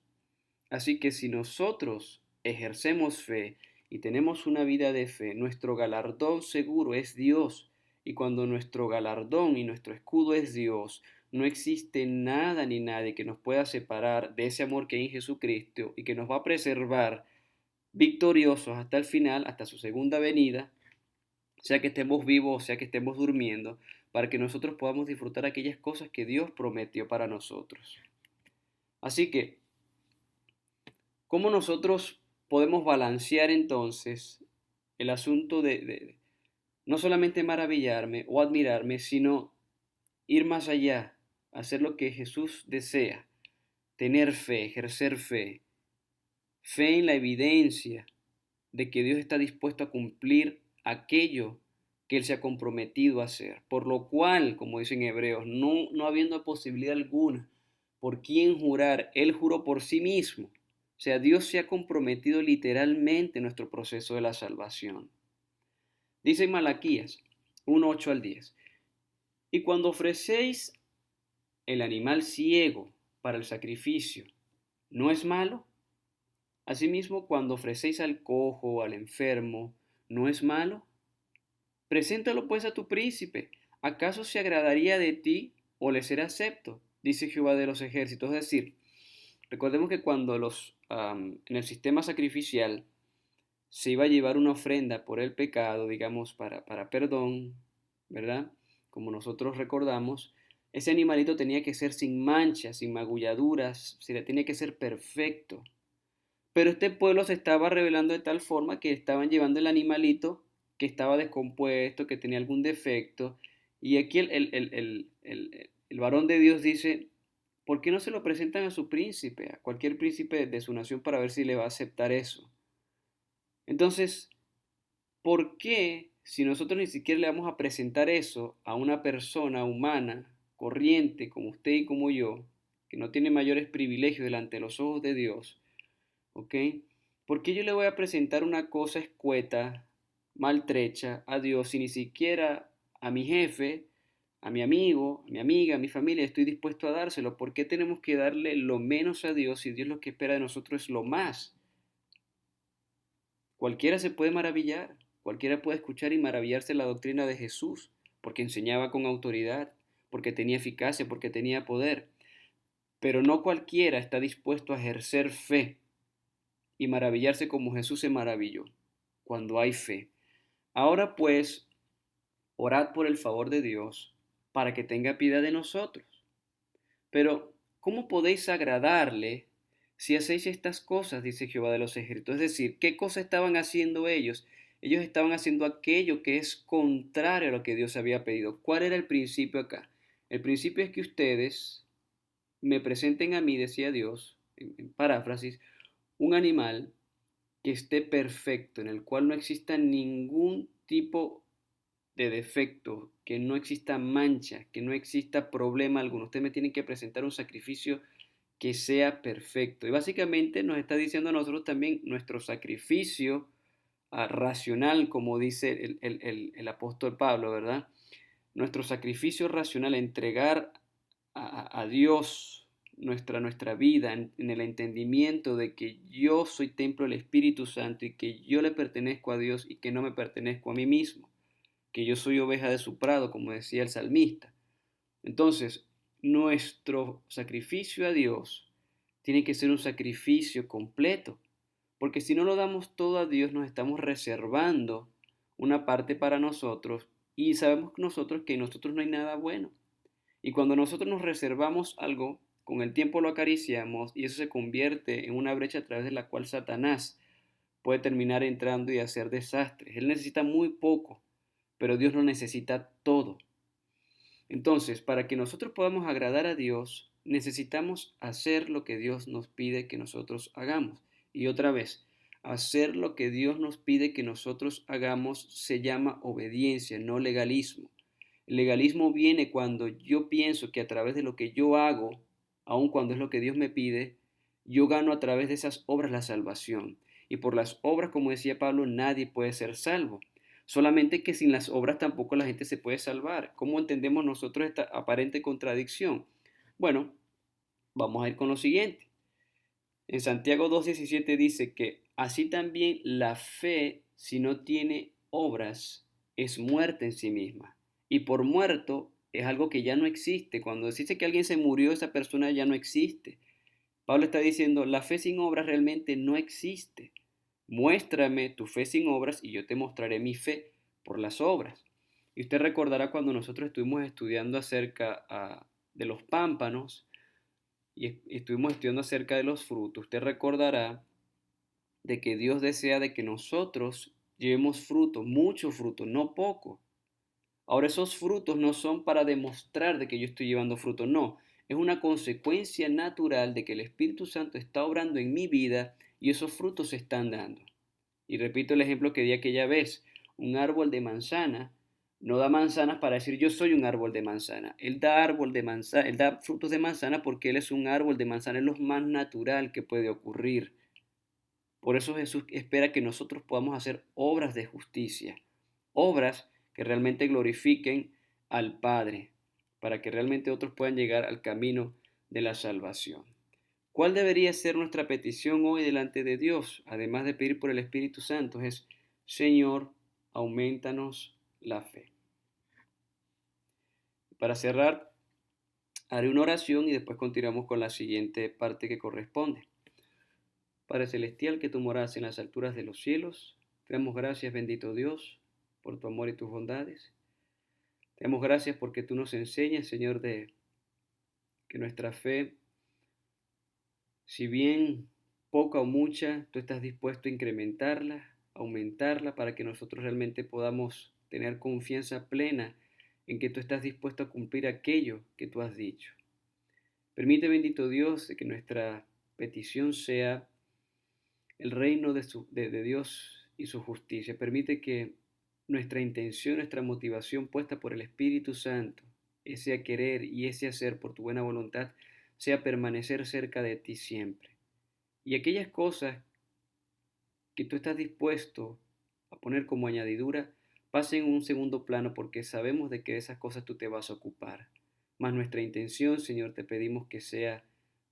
Así que si nosotros ejercemos fe y tenemos una vida de fe, nuestro galardón seguro es Dios. Y cuando nuestro galardón y nuestro escudo es Dios, no existe nada ni nadie que nos pueda separar de ese amor que hay en Jesucristo y que nos va a preservar victoriosos hasta el final, hasta su segunda venida, sea que estemos vivos o sea que estemos durmiendo, para que nosotros podamos disfrutar aquellas cosas que Dios prometió para nosotros. Así que, ¿cómo nosotros podemos balancear entonces el asunto de no solamente maravillarme o admirarme, sino ir más allá, hacer lo que Jesús desea, tener fe, ejercer fe, fe en la evidencia de que Dios está dispuesto a cumplir aquello que Él se ha comprometido a hacer, por lo cual, como dicen Hebreos, no habiendo posibilidad alguna por quién jurar, Él juró por sí mismo. O sea, Dios se ha comprometido literalmente en nuestro proceso de la salvación. Dice en Malaquías 1:8 al 10, y cuando ofrecéis el animal ciego para el sacrificio, ¿no es malo? Asimismo, cuando ofrecéis al cojo o al enfermo, ¿no es malo? Preséntalo pues a tu príncipe, ¿Acaso se agradaría de ti o le será acepto? Dice Jehová de los ejércitos. Es decir, recordemos que cuando en el sistema sacrificial se iba a llevar una ofrenda por el pecado, digamos, para perdón, ¿verdad? Como nosotros recordamos, ese animalito tenía que ser sin manchas, sin magulladuras, tenía que ser perfecto. Pero este pueblo se estaba revelando de tal forma que estaban llevando el animalito que estaba descompuesto, que tenía algún defecto. Y aquí el varón de Dios dice, ¿por qué no se lo presentan a su príncipe, a cualquier príncipe de su nación para ver si le va a aceptar eso? Entonces, ¿por qué si nosotros ni siquiera le vamos a presentar eso a una persona humana, corriente, como usted y como yo, que no tiene mayores privilegios delante de los ojos de Dios? ¿Ok? ¿Por qué yo le voy a presentar una cosa escueta, maltrecha a Dios si ni siquiera a mi jefe, a mi amigo, a mi amiga, a mi familia estoy dispuesto a dárselo? ¿Por qué tenemos que darle lo menos a Dios si Dios lo que espera de nosotros es lo más? Cualquiera se puede maravillar, cualquiera puede escuchar y maravillarse de la doctrina de Jesús, porque enseñaba con autoridad, porque tenía eficacia, porque tenía poder. Pero no cualquiera está dispuesto a ejercer fe y maravillarse como Jesús se maravilló, cuando hay fe. Ahora pues, orad por el favor de Dios, para que tenga piedad de nosotros. Pero, ¿cómo podéis agradarle si hacéis estas cosas? Dice Jehová de los ejércitos. Es decir, ¿qué cosa estaban haciendo ellos? Ellos estaban haciendo aquello que es contrario a lo que Dios había pedido. ¿Cuál era el principio acá? El principio es que ustedes me presenten a mí, decía Dios, en paráfrasis, un animal que esté perfecto, en el cual no exista ningún tipo de defecto, que no exista mancha, que no exista problema alguno. Usted me tiene que presentar un sacrificio que sea perfecto. Y básicamente nos está diciendo a nosotros también nuestro sacrificio racional, como dice el apóstol Pablo, ¿verdad? Nuestro sacrificio racional, entregar a Dios nuestra vida en el entendimiento de que yo soy templo del Espíritu Santo y que yo le pertenezco a Dios y que no me pertenezco a mí mismo, que yo soy oveja de su prado, como decía el salmista. Entonces, nuestro sacrificio a Dios tiene que ser un sacrificio completo, porque si no lo damos todo a Dios, nos estamos reservando una parte para nosotros y sabemos nosotros que en nosotros no hay nada bueno. Y cuando nosotros nos reservamos algo, con el tiempo lo acariciamos y eso se convierte en una brecha a través de la cual Satanás puede terminar entrando y hacer desastres. Él necesita muy poco, pero Dios lo necesita todo. Entonces, para que nosotros podamos agradar a Dios, necesitamos hacer lo que Dios nos pide que nosotros hagamos. Y otra vez, hacer lo que Dios nos pide que nosotros hagamos se llama obediencia, no legalismo. El legalismo viene cuando yo pienso que a través de lo que yo hago, aun cuando es lo que Dios me pide, yo gano a través de esas obras la salvación. Y por las obras, como decía Pablo, nadie puede ser salvo. Solamente que sin las obras tampoco la gente se puede salvar. ¿Cómo entendemos nosotros esta aparente contradicción? Bueno, vamos a ir con lo siguiente. En Santiago 2:17 dice que así también la fe, si no tiene obras, es muerta en sí misma. Y por muerto es algo que ya no existe. Cuando dice que alguien se murió, esa persona ya no existe. Pablo está diciendo, la fe sin obras realmente no existe. Muéstrame tu fe sin obras y yo te mostraré mi fe por las obras. Y usted recordará cuando nosotros estuvimos estudiando acerca de los pámpanos y estuvimos estudiando acerca de los frutos, usted recordará de que Dios desea de que nosotros llevemos fruto, mucho fruto, no poco. Ahora esos frutos no son para demostrar de que yo estoy llevando fruto, no. Es una consecuencia natural de que el Espíritu Santo está obrando en mi vida y esos frutos se están dando. Y repito el ejemplo que di aquella vez. Un árbol de manzana no da manzanas para decir yo soy un árbol de manzana. Él da frutos de manzana porque él es un árbol de manzana, es lo más natural que puede ocurrir. Por eso Jesús espera que nosotros podamos hacer obras de justicia, obras que realmente glorifiquen al Padre, para que realmente otros puedan llegar al camino de la salvación. ¿Cuál debería ser nuestra petición hoy delante de Dios, además de pedir por el Espíritu Santo? Es, Señor, aumentanos la fe. Para cerrar, haré una oración y después continuamos con la siguiente parte que corresponde. Padre Celestial, que tú moras en las alturas de los cielos, te damos gracias, bendito Dios, por tu amor y tus bondades. Te damos gracias porque tú nos enseñas, Señor, de que nuestra fe, si bien poca o mucha, tú estás dispuesto a incrementarla, aumentarla, para que nosotros realmente podamos tener confianza plena en que tú estás dispuesto a cumplir aquello que tú has dicho. Permite, bendito Dios, que nuestra petición sea el reino de Dios y su justicia. Permite que nuestra intención, nuestra motivación puesta por el Espíritu Santo, ese querer y ese hacer por tu buena voluntad, sea permanecer cerca de ti siempre. Y aquellas cosas que tú estás dispuesto a poner como añadidura, pasen en un segundo plano porque sabemos de que de esas cosas tú te vas a ocupar. Mas nuestra intención, Señor, te pedimos que sea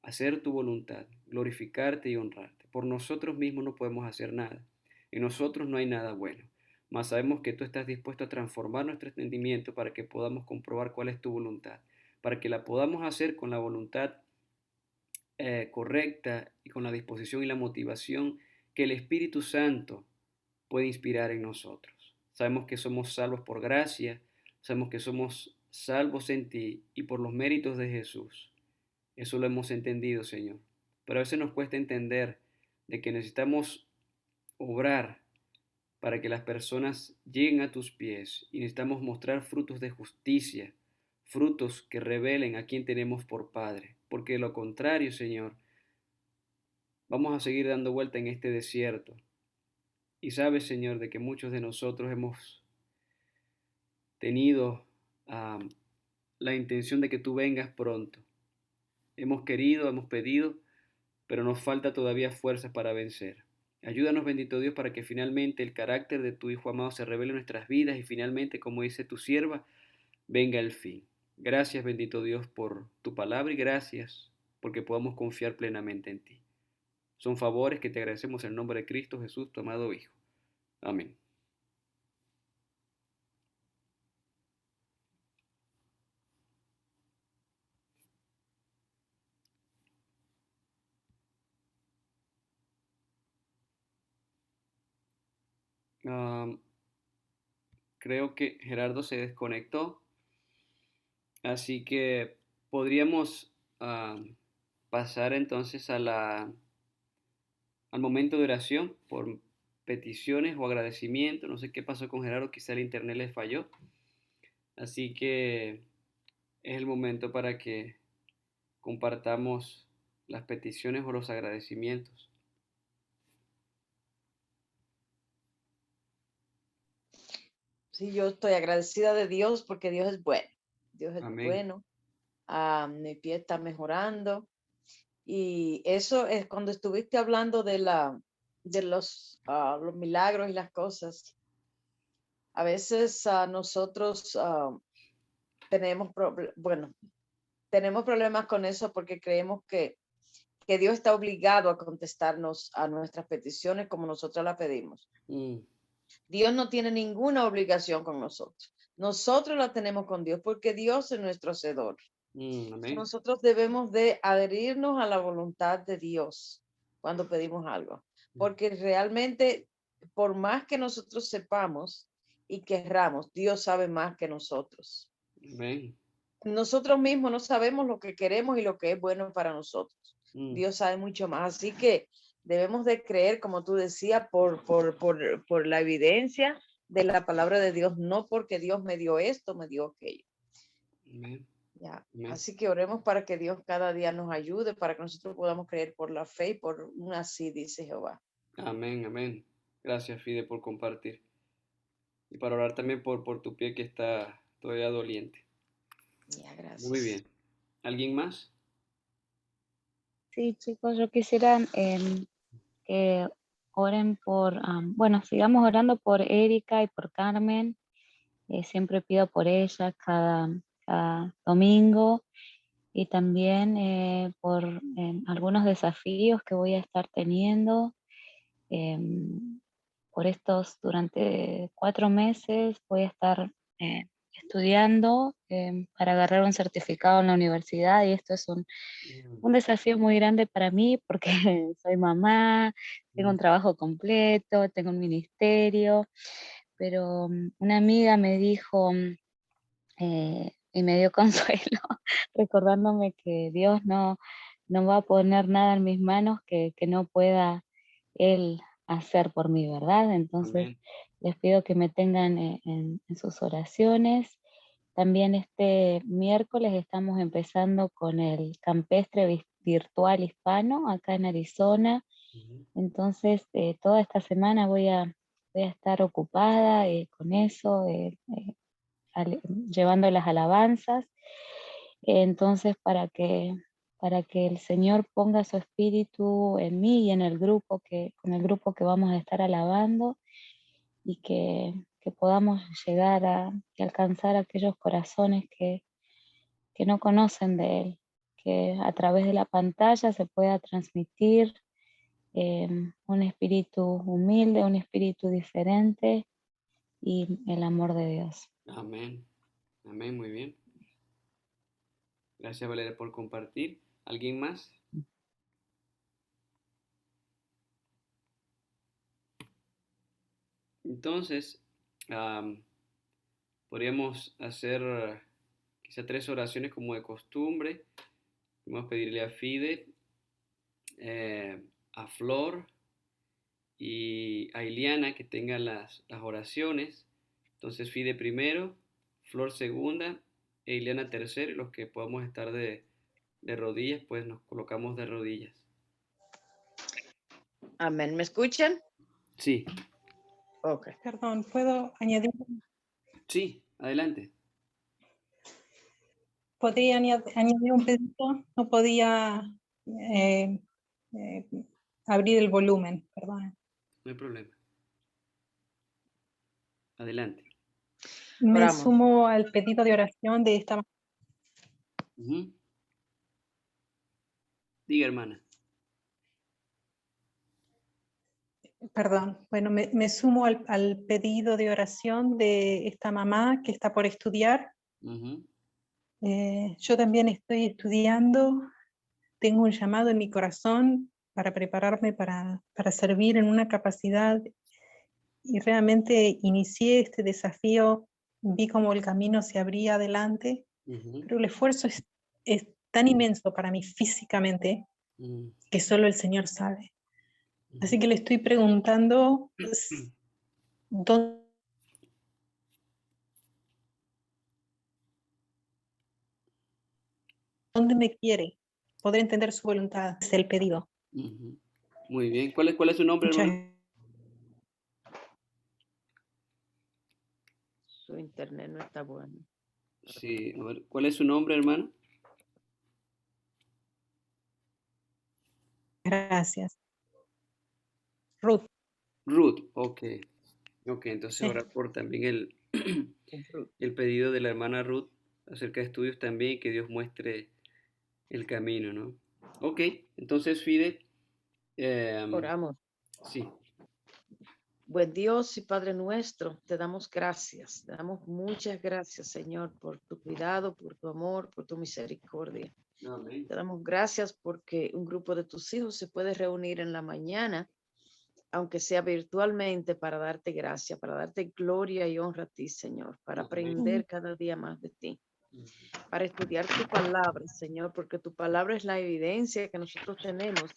hacer tu voluntad, glorificarte y honrarte. Por nosotros mismos no podemos hacer nada. En nosotros no hay nada bueno. Mas sabemos que tú estás dispuesto a transformar nuestro entendimiento para que podamos comprobar cuál es tu voluntad, para que la podamos hacer con la voluntad correcta y con la disposición y la motivación que el Espíritu Santo puede inspirar en nosotros. Sabemos que somos salvos por gracia, sabemos que somos salvos en ti y por los méritos de Jesús. Eso lo hemos entendido, Señor. Pero a veces nos cuesta entender de que necesitamos obrar para que las personas lleguen a tus pies y necesitamos mostrar frutos de justicia, frutos que revelen a quien tenemos por Padre. Porque de lo contrario, Señor, vamos a seguir dando vuelta en este desierto. Y sabes, Señor, de que muchos de nosotros hemos tenido la intención de que tú vengas pronto. Hemos querido, hemos pedido, pero nos falta todavía fuerzas para vencer. Ayúdanos, bendito Dios, para que finalmente el carácter de tu Hijo amado se revele en nuestras vidas y finalmente, como dice tu sierva, venga el fin. Gracias, bendito Dios, por tu palabra y gracias porque podamos confiar plenamente en ti. Son favores que te agradecemos en el nombre de Cristo Jesús, tu amado Hijo. Amén. Um, Creo que Gerardo se desconectó, así que podríamos pasar entonces al momento de oración por peticiones o agradecimiento. No sé qué pasó con Gerardo, quizá el internet le falló. Así que es el momento para que compartamos las peticiones o los agradecimientos.
Sí, yo estoy agradecida de Dios porque Dios es bueno. Dios es
Amén.
bueno. Mi pie está mejorando. Y eso es cuando estuviste hablando de los milagros y las cosas. A veces nosotros bueno, tenemos problemas con eso porque creemos que Dios está obligado a contestarnos a nuestras peticiones como nosotros las pedimos.
Mm,
Dios no tiene ninguna obligación con nosotros. Nosotros la tenemos con Dios porque Dios es nuestro hacedor.
amén.
Nosotros debemos de adherirnos a la voluntad de Dios cuando pedimos algo, porque realmente, por más que nosotros sepamos y querramos, Dios sabe más que nosotros.
Amén.
Nosotros mismos no sabemos lo que queremos y lo que es bueno para nosotros.
Mm,
Dios sabe mucho más, así que debemos de creer, como tú decías, por la evidencia de la palabra de Dios, no porque Dios me dio esto, me dio aquello.
amén.
Ya,
Amén.
así que oremos para que Dios cada día nos ayude, para que nosotros podamos creer por la fe y por un así, dice Jehová.
Amén. Amén. Gracias, Fide, por compartir. Y para orar también por tu pie que está todavía doliente.
Ya,
Muy
gracias.
bien. ¿Alguien más?
Sí, chicos, yo quisiera que oren por, bueno, sigamos orando por Erika y por Carmen. Siempre pido por ellas cada domingo y también por algunos desafíos que voy a estar teniendo. Por durante 4 meses voy a estar estudiando para agarrar un certificado en la universidad y esto es un desafío muy grande para mí porque soy mamá, tengo un trabajo completo, tengo un ministerio, pero una amiga me dijo y me dio consuelo recordándome que Dios no va a poner nada en mis manos que no pueda Él hacer por mí, ¿verdad? Entonces
Amén.
les pido que me tengan en sus oraciones. También este miércoles estamos empezando con el campestre virtual hispano acá en Arizona.
Ujú.
Entonces, toda esta semana voy a estar ocupada con eso, llevando las alabanzas. Entonces, para que el Señor ponga su espíritu en mí y en el grupo con el grupo que vamos a estar alabando y que podamos llegar y alcanzar aquellos corazones que no conocen de Él, que a través de la pantalla se pueda transmitir un espíritu humilde, un espíritu diferente y el amor de Dios.
Amén. Amén, muy bien. Gracias, Valeria, por compartir. ¿Alguien más? Entonces, am, podríamos hacer quizá 3 oraciones como de costumbre. Vamos a pedirle a Fide, a Flor y a Iliana que tengan las oraciones. Entonces, Fide primero, Flor segunda e Iliana tercero. Y los que podamos estar de rodillas, pues nos colocamos de rodillas.
Amén. ¿Me escuchan?
Sí,
Ok.
Perdón, ¿puedo añadir?
sí, adelante.
¿Podría añadir un pedido? No podía eh, eh, abrir el volumen, perdón.
No hay problema. Adelante.
Me
Oramos.
sumo al pedido de oración de esta.
Ujú. Diga, hermana.
Perdón, bueno, me sumo al pedido de oración de esta mamá que está por estudiar.
Ujú.
Yo también estoy estudiando, tengo un llamado en mi corazón para prepararme para servir en una capacidad y realmente inicié este desafío, vi cómo el camino se abría adelante,
Ujú.
pero el esfuerzo es tan inmenso para mí físicamente
Ujú.
que solo el Señor sabe. Así
Ujú.
que le estoy preguntando dónde me quiere, poder entender su voluntad, es el pedido.
Ujú. Muy bien. ¿Cuál es su nombre,
Muchas
hermano?
Su internet no está bueno.
Sí, a ver, ¿cuál es su nombre, hermano?
gracias. Ruth,
Ruth, ok. Ok, entonces
sí.
orar por también el,
Ruth.
el pedido de la hermana Ruth acerca de estudios también y que Dios muestre el camino, ¿no? Ok, entonces Fide,
Oramos.
sí.
Buen Dios y Padre nuestro, te damos gracias, te damos muchas gracias, Señor, por tu cuidado, por tu amor, por tu misericordia.
Amén.
Te damos gracias porque un grupo de tus hijos se puede reunir en la mañana, aunque sea virtualmente, para darte gracia, para darte gloria y honra a ti, Señor, para
Amén.
aprender cada día más de ti,
Ujú.
para estudiar tu palabra, Señor, porque tu palabra es la evidencia que nosotros tenemos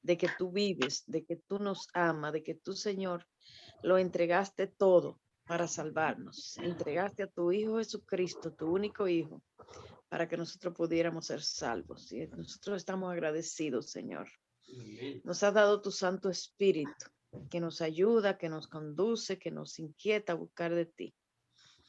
de que tú vives, de que tú nos amas, de que tú, Señor, lo entregaste todo para salvarnos. Entregaste a tu Hijo Jesucristo, tu único Hijo, para que nosotros pudiéramos ser salvos. Y nosotros estamos agradecidos, Señor.
Amén.
Nos has dado tu Santo Espíritu, que nos ayuda, que nos conduce, que nos inquieta a buscar de ti.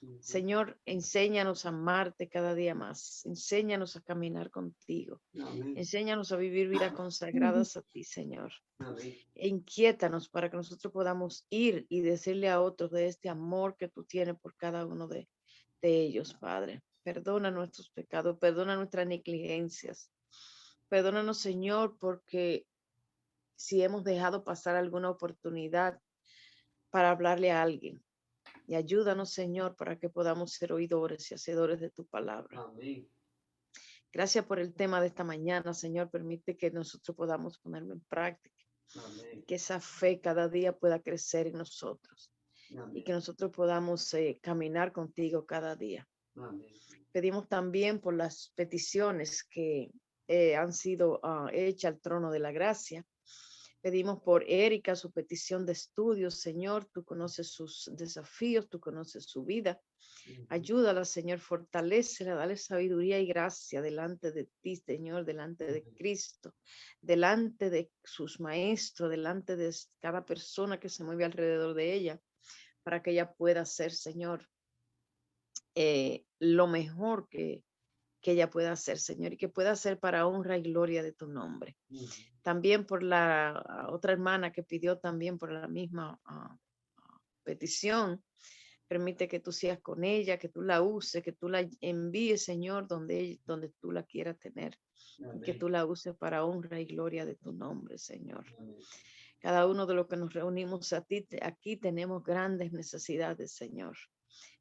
Ujú.
Señor, enséñanos a amarte cada día más. Enséñanos a caminar contigo.
Amén.
Enséñanos a vivir vidas consagradas a ti, Señor.
Amén.
E inquiétanos para que nosotros podamos ir y decirle a otros de este amor que tú tienes por cada uno de ellos, Padre. Perdona nuestros pecados, perdona nuestras negligencias. Perdónanos, Señor, porque si hemos dejado pasar alguna oportunidad para hablarle a alguien, Y ayúdanos, Señor, para que podamos ser oidores y hacedores de tu palabra.
Amén.
Gracias por el tema de esta mañana, Señor. Permite que nosotros podamos ponerlo en práctica.
Amén.
Que esa fe cada día pueda crecer en nosotros. Y
Amén.
que nosotros podamos caminar contigo cada día.
Amén.
Pedimos también por las peticiones que han sido hechas al trono de la gracia. Pedimos por Erika su petición de estudios, Señor. Tú conoces sus desafíos, tú conoces su vida. Ayúdala, Señor, fortalécela, dale sabiduría y gracia delante de ti, Señor, delante de Cristo, delante de sus maestros, delante de cada persona que se mueve alrededor de ella, para que ella pueda ser, Señor, lo mejor que ella pueda hacer, Señor, y que pueda hacer para honra y gloria de tu nombre. También por la otra hermana que pidió también por la misma petición. Permite que tú seas con ella, que tú la uses, que tú la envíes, Señor, donde tú la quieras tener. Y que tú la uses para honra y gloria de tu nombre, Señor.
Amén.
Cada uno de los que nos reunimos aquí tenemos grandes necesidades, Señor,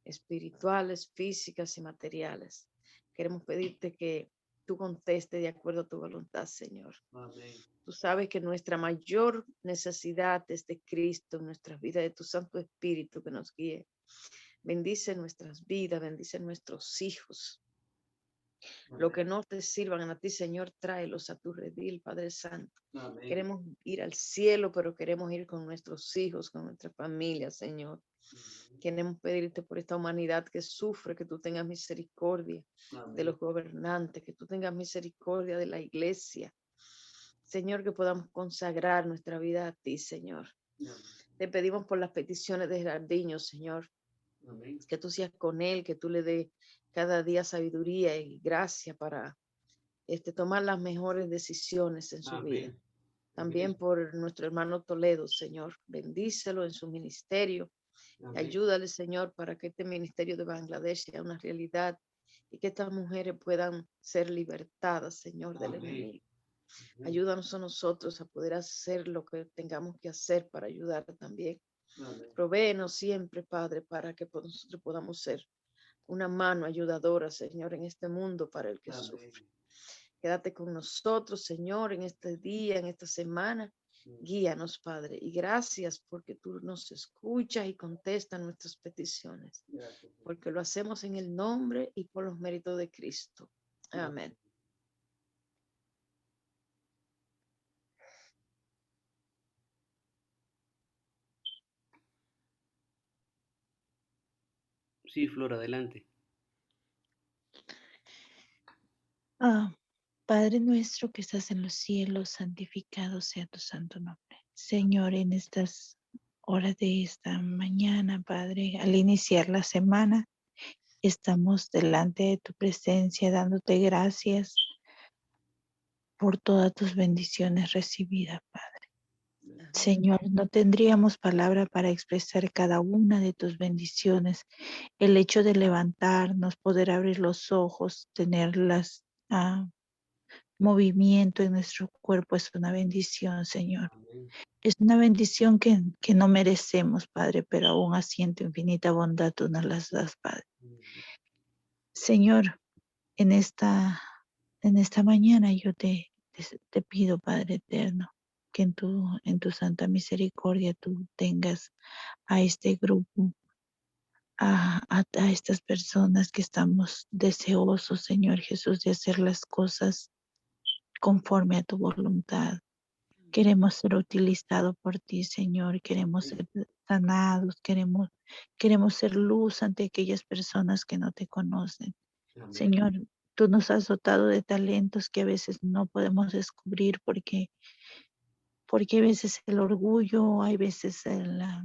espirituales, físicas y materiales. Queremos pedirte que tú contestes de acuerdo a tu voluntad, Señor.
Amén.
Tú sabes que nuestra mayor necesidad es de Cristo en nuestras vidas, de tu Santo Espíritu que nos guíe. Bendice nuestras vidas, bendice nuestros hijos. Lo que no te sirvan a ti, Señor, tráelos a tu redil, Padre Santo.
Amén.
Queremos ir al cielo, pero queremos ir con nuestros hijos, con nuestra familia, Señor. Queremos pedirte por esta humanidad que sufre, que tú tengas misericordia de los gobernantes, que tú tengas misericordia de la iglesia. Señor, que podamos consagrar nuestra vida a ti, Señor. Te pedimos por las peticiones de Gerardiño, Señor.
Amén.
Que tú seas con él, que tú le des cada día sabiduría y gracia para tomar las mejores decisiones en su vida.
Amén.
También por nuestro hermano Toledo, Señor. Bendícelo en su ministerio.
Amén.
Ayúdale, Señor, para que este ministerio de Bangladesh sea una realidad y que estas mujeres puedan ser libertadas, Señor, del
Amén.
enemigo. Ayúdanos a nosotros a poder hacer lo que tengamos que hacer para ayudar también.
Amén.
Provéenos siempre, Padre, para que nosotros podamos ser una mano ayudadora, Señor, en este mundo para el que
Amén.
sufre. Quédate con nosotros, Señor, en este día, en esta semana. Guíanos, Padre, y gracias porque tú nos escuchas y contestas nuestras peticiones,
Gracias.
porque lo hacemos en el nombre y por los méritos de Cristo. Amén.
Sí, Flor, adelante.
Padre nuestro que estás en los cielos, santificado sea tu santo nombre. Señor, en estas horas de esta mañana, Padre, al iniciar la semana, estamos delante de tu presencia dándote gracias por todas tus bendiciones recibidas, Padre. Señor, no tendríamos palabra para expresar cada una de tus bendiciones. El hecho de levantarnos, poder abrir los ojos, tener movimiento en nuestro cuerpo es una bendición, Señor.
Amén.
Es una bendición que no merecemos, Padre, pero aún así en tu infinita bondad tú nos las das, Padre. Señor, en esta mañana yo te pido, Padre eterno, que en tu santa misericordia tú tengas a este grupo, a estas personas que estamos deseosos, Señor Jesús, de hacer las cosas conforme a tu voluntad. Queremos ser utilizados por ti, Señor. Queremos ser sanados. Queremos ser luz ante aquellas personas que no te conocen.
Amén.
Señor, tú nos has dotado de talentos que a veces no podemos descubrir porque a veces el orgullo, hay veces la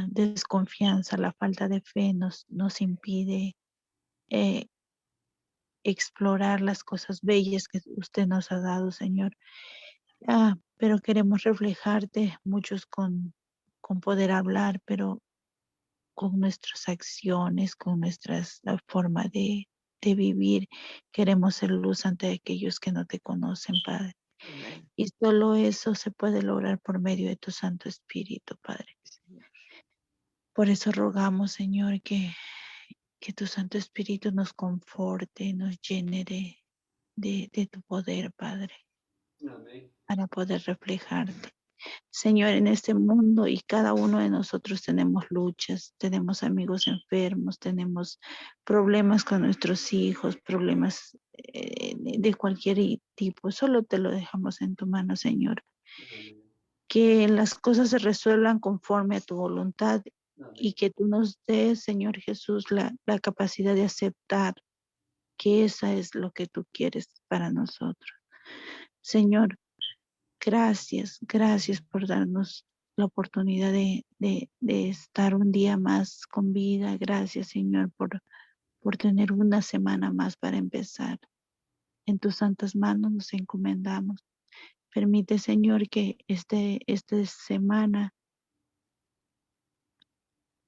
desconfianza, la falta de fe nos impide explorar las cosas bellas que usted nos ha dado, Señor. Pero queremos reflejarte, muchos con poder hablar, pero con nuestras acciones, con la forma de vivir, queremos ser luz ante aquellos que no te conocen, Padre.
Amén.
Y solo eso se puede lograr por medio de tu Santo Espíritu, Padre. Por eso rogamos, Señor, que tu Santo Espíritu nos conforte, nos llene de tu poder, Padre,
Amén.
para poder reflejarte. Señor, en este mundo y cada uno de nosotros tenemos luchas, tenemos amigos enfermos, tenemos problemas con nuestros hijos, problemas de cualquier tipo. Solo te lo dejamos en tu mano, Señor.
Amén.
Que las cosas se resuelvan conforme a tu voluntad y
Amén.
que tú nos des, Señor Jesús, la capacidad de aceptar que esa es lo que tú quieres para nosotros. Señor, gracias por darnos la oportunidad de estar un día más con vida. Gracias, Señor, por tener una semana más para empezar. En tus santas manos nos encomendamos. Permite, Señor, que esta semana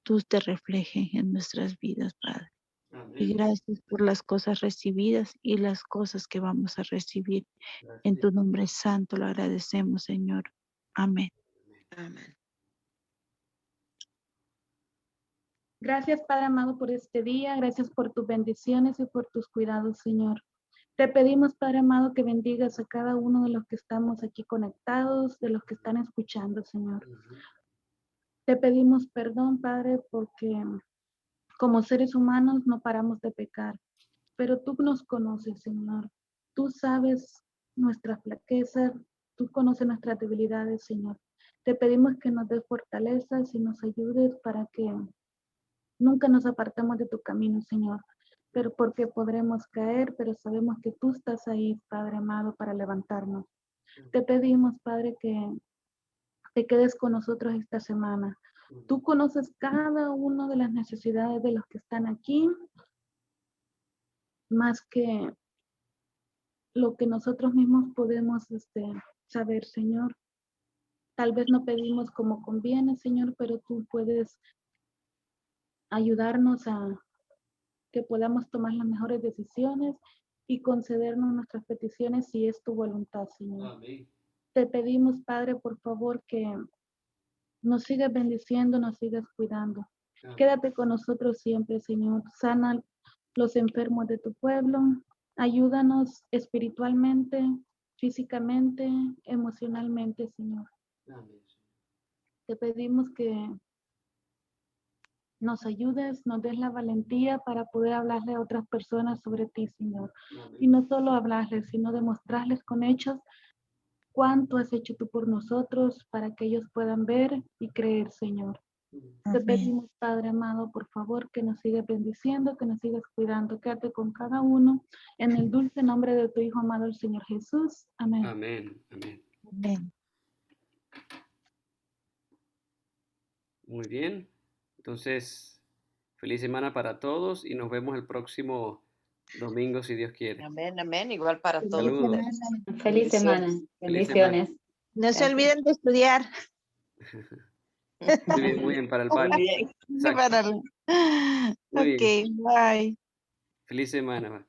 tú te reflejes en nuestras vidas, Padre. Y
Amén.
gracias por las cosas recibidas y las cosas que vamos a recibir. En
Gracias.
tu nombre santo lo agradecemos, Señor. Amén.
Amén.
Gracias, Padre amado, por este día. Gracias por tus bendiciones y por tus cuidados, Señor. Te pedimos, Padre amado, que bendigas a cada uno de los que estamos aquí conectados, de los que están escuchando, Señor.
Ujú.
Te pedimos perdón, Padre, porque como seres humanos no paramos de pecar, pero tú nos conoces, Señor. Tú sabes nuestras flaquezas, tú conoces nuestras debilidades, Señor. Te pedimos que nos des fortalezas y nos ayudes para que nunca nos apartemos de tu camino, Señor, pero porque podremos caer, pero sabemos que tú estás ahí, Padre amado, para levantarnos. Te pedimos, Padre, que te quedes con nosotros esta semana. Tú conoces cada una de las necesidades de los que están aquí, más que lo que nosotros mismos podemos saber, Señor. Tal vez no pedimos como conviene, Señor, pero tú puedes ayudarnos a que podamos tomar las mejores decisiones y concedernos nuestras peticiones si es tu voluntad, Señor.
Amén.
Te pedimos, Padre, por favor, que nos sigas bendiciendo, nos sigas cuidando.
Amén.
Quédate con nosotros siempre, Señor. Sana los enfermos de tu pueblo. Ayúdanos espiritualmente, físicamente, emocionalmente, Señor.
Amén.
Te pedimos que nos ayudes, nos des la valentía para poder hablarle a otras personas sobre ti, Señor. Y
Amén.
no solo hablarles, sino demostrarles con hechos cuánto has hecho tú por nosotros para que ellos puedan ver y creer, Señor. Te
Amén.
pedimos, Padre amado, por favor, que nos sigas bendiciendo, que nos sigas cuidando. Quédate con cada uno en el dulce nombre de tu Hijo amado, el Señor Jesús. Amén.
Amén. Amén.
Amén.
Muy bien. Entonces, feliz semana para todos y nos vemos el próximo domingo si Dios quiere.
Amén, amén. Igual para
Feliz
todos
Saludos.
ustedes.
Feliz semana.
Feliz semana.
Bendiciones.
No se
Gracias.
olviden de estudiar.
Muy bien, para el
Muy
patio.
bien.
Exacto. Muy bien.
Ok, bye.
Feliz semana.